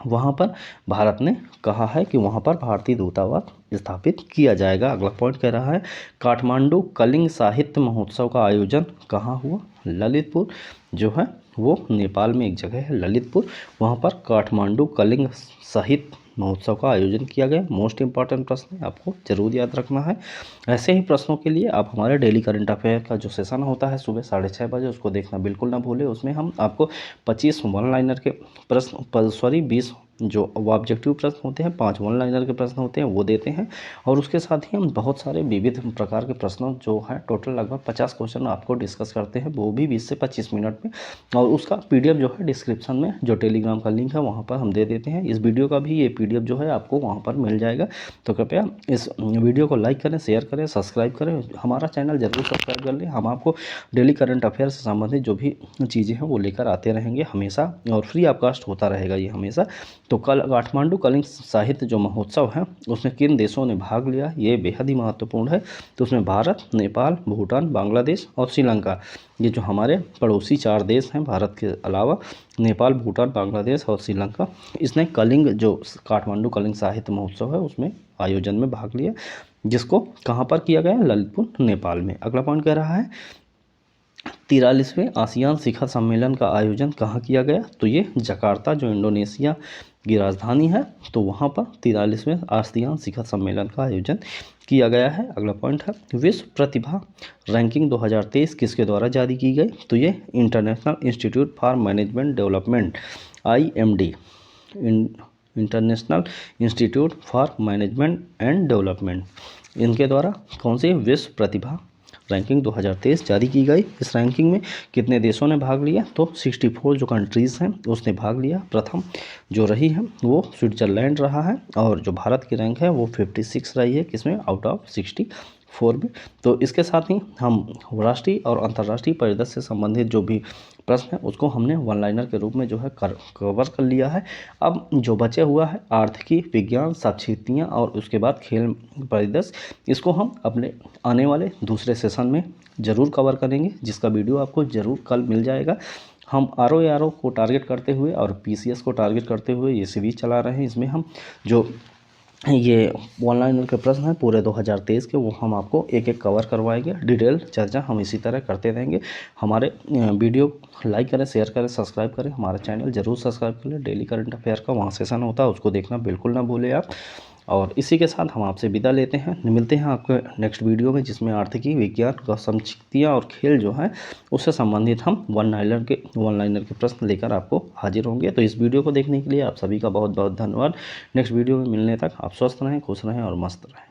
वहाँ पर भारत ने कहा है कि वहाँ पर भारतीय दूतावास स्थापित किया जाएगा। अगला पॉइंट कह रहा है काठमांडू कलिंग साहित्य महोत्सव का आयोजन कहाँ हुआ, ललितपुर जो है वो नेपाल में एक जगह है ललितपुर, वहाँ पर काठमांडू कलिंग साहित्य महोत्सव का आयोजन किया गया। मोस्ट इंपॉर्टेंट प्रश्न है, आपको जरूर याद रखना है। ऐसे ही प्रश्नों के लिए आप हमारे डेली करंट अफेयर का जो सेशन होता है सुबह 6:30 बजे उसको देखना बिल्कुल ना भूलें। उसमें हम आपको 25 वन लाइनर के प्रश्न 20 जो ऑब्जेक्टिव प्रश्न होते हैं, 5 वन लाइनर के प्रश्न होते हैं वो देते हैं, और उसके साथ ही हम बहुत सारे विविध प्रकार के प्रश्नों जो है टोटल लगभग 50 क्वेश्चन आपको डिस्कस करते हैं, वो भी 20 से 25 मिनट में। और उसका PDF जो है डिस्क्रिप्शन में जो टेलीग्राम का लिंक है वहाँ पर हम दे देते हैं। इस वीडियो का भी ये PDF जो है आपको वहाँ पर मिल जाएगा। तो कृपया इस वीडियो को लाइक करें, शेयर करें, सब्सक्राइब करें, हमारा चैनल जरूर सब्सक्राइब कर लें। हम आपको डेली करंट अफेयर से संबंधित जो भी चीज़ें हैं वो लेकर आते रहेंगे हमेशा, और फ्री ऑफ कॉस्ट होता रहेगा ये हमेशा। तो कल काठमांडू कलिंग साहित्य जो महोत्सव है उसमें किन देशों ने भाग लिया, ये बेहद ही महत्वपूर्ण है। तो उसमें भारत, नेपाल, भूटान, बांग्लादेश और श्रीलंका, ये जो हमारे पड़ोसी 4 देश हैं भारत के अलावा, नेपाल, भूटान, बांग्लादेश और श्रीलंका, इसने कलिंग जो काठमांडू कलिंग साहित्य महोत्सव है उसमें आयोजन में भाग लिया, जिसको कहाँ पर किया गया, ललितपुर, नेपाल में। अगला पॉइंट कह रहा है 43वें आसियान शिखर सम्मेलन का आयोजन कहाँ किया गया, तो ये जकार्ता जो इंडोनेशिया की राजधानी है, तो वहाँ पर 43वें आसियान शिखर सम्मेलन का आयोजन किया गया है। अगला पॉइंट है विश्व प्रतिभा रैंकिंग 2023 किसके द्वारा जारी की गई, तो ये international institute for management development IMD, international institute for management and development, इनके द्वारा कौन सी विश्व प्रतिभा रैंकिंग 2023 जारी की गई। इस रैंकिंग में कितने देशों ने भाग लिया, तो 64 जो कंट्रीज़ हैं उसने भाग लिया। प्रथम जो रही है वो स्विट्ज़रलैंड रहा है, और जो भारत की रैंक है वो 56 रही है, किसमें, आउट ऑफ 64 में। तो इसके साथ ही हम राष्ट्रीय और अंतर्राष्ट्रीय परिदृश्य से संबंधित जो भी प्रश्न है उसको हमने वन लाइनर के रूप में जो है कवर कर लिया है। अब जो बचे हुआ है आर्थिकी, विज्ञान, संक्षिप्तियाँ और उसके बाद खेल परिदृश्य, इसको हम अपने आने वाले दूसरे सेशन में ज़रूर कवर करेंगे, जिसका वीडियो आपको ज़रूर कल मिल जाएगा। हम RO को टारगेट करते हुए और PCS को टारगेट करते हुए ये सीरीज चला रहे हैं। इसमें हम जो ये वन लाइनर के प्रश्न हैं पूरे 2023 के, वो हम आपको एक एक कवर करवाएंगे। डिटेल चर्चा हम इसी तरह करते रहेंगे। हमारे वीडियो लाइक करें, शेयर करें, सब्सक्राइब करें, हमारा चैनल जरूर सब्सक्राइब करें। डेली करंट अफेयर का वहाँ सेशन होता है, उसको देखना बिल्कुल ना भूलें आप। और इसी के साथ हम आपसे विदा लेते हैं, मिलते हैं आपके नेक्स्ट वीडियो में, जिसमें आर्थिकी, विज्ञान, संक्षिप्तियाँ और खेल जो है उससे संबंधित हम वन लाइनर के प्रश्न लेकर आपको हाजिर होंगे। तो इस वीडियो को देखने के लिए आप सभी का बहुत बहुत धन्यवाद। नेक्स्ट वीडियो में मिलने तक आप स्वस्थ रहें, खुश रहें और मस्त रहें।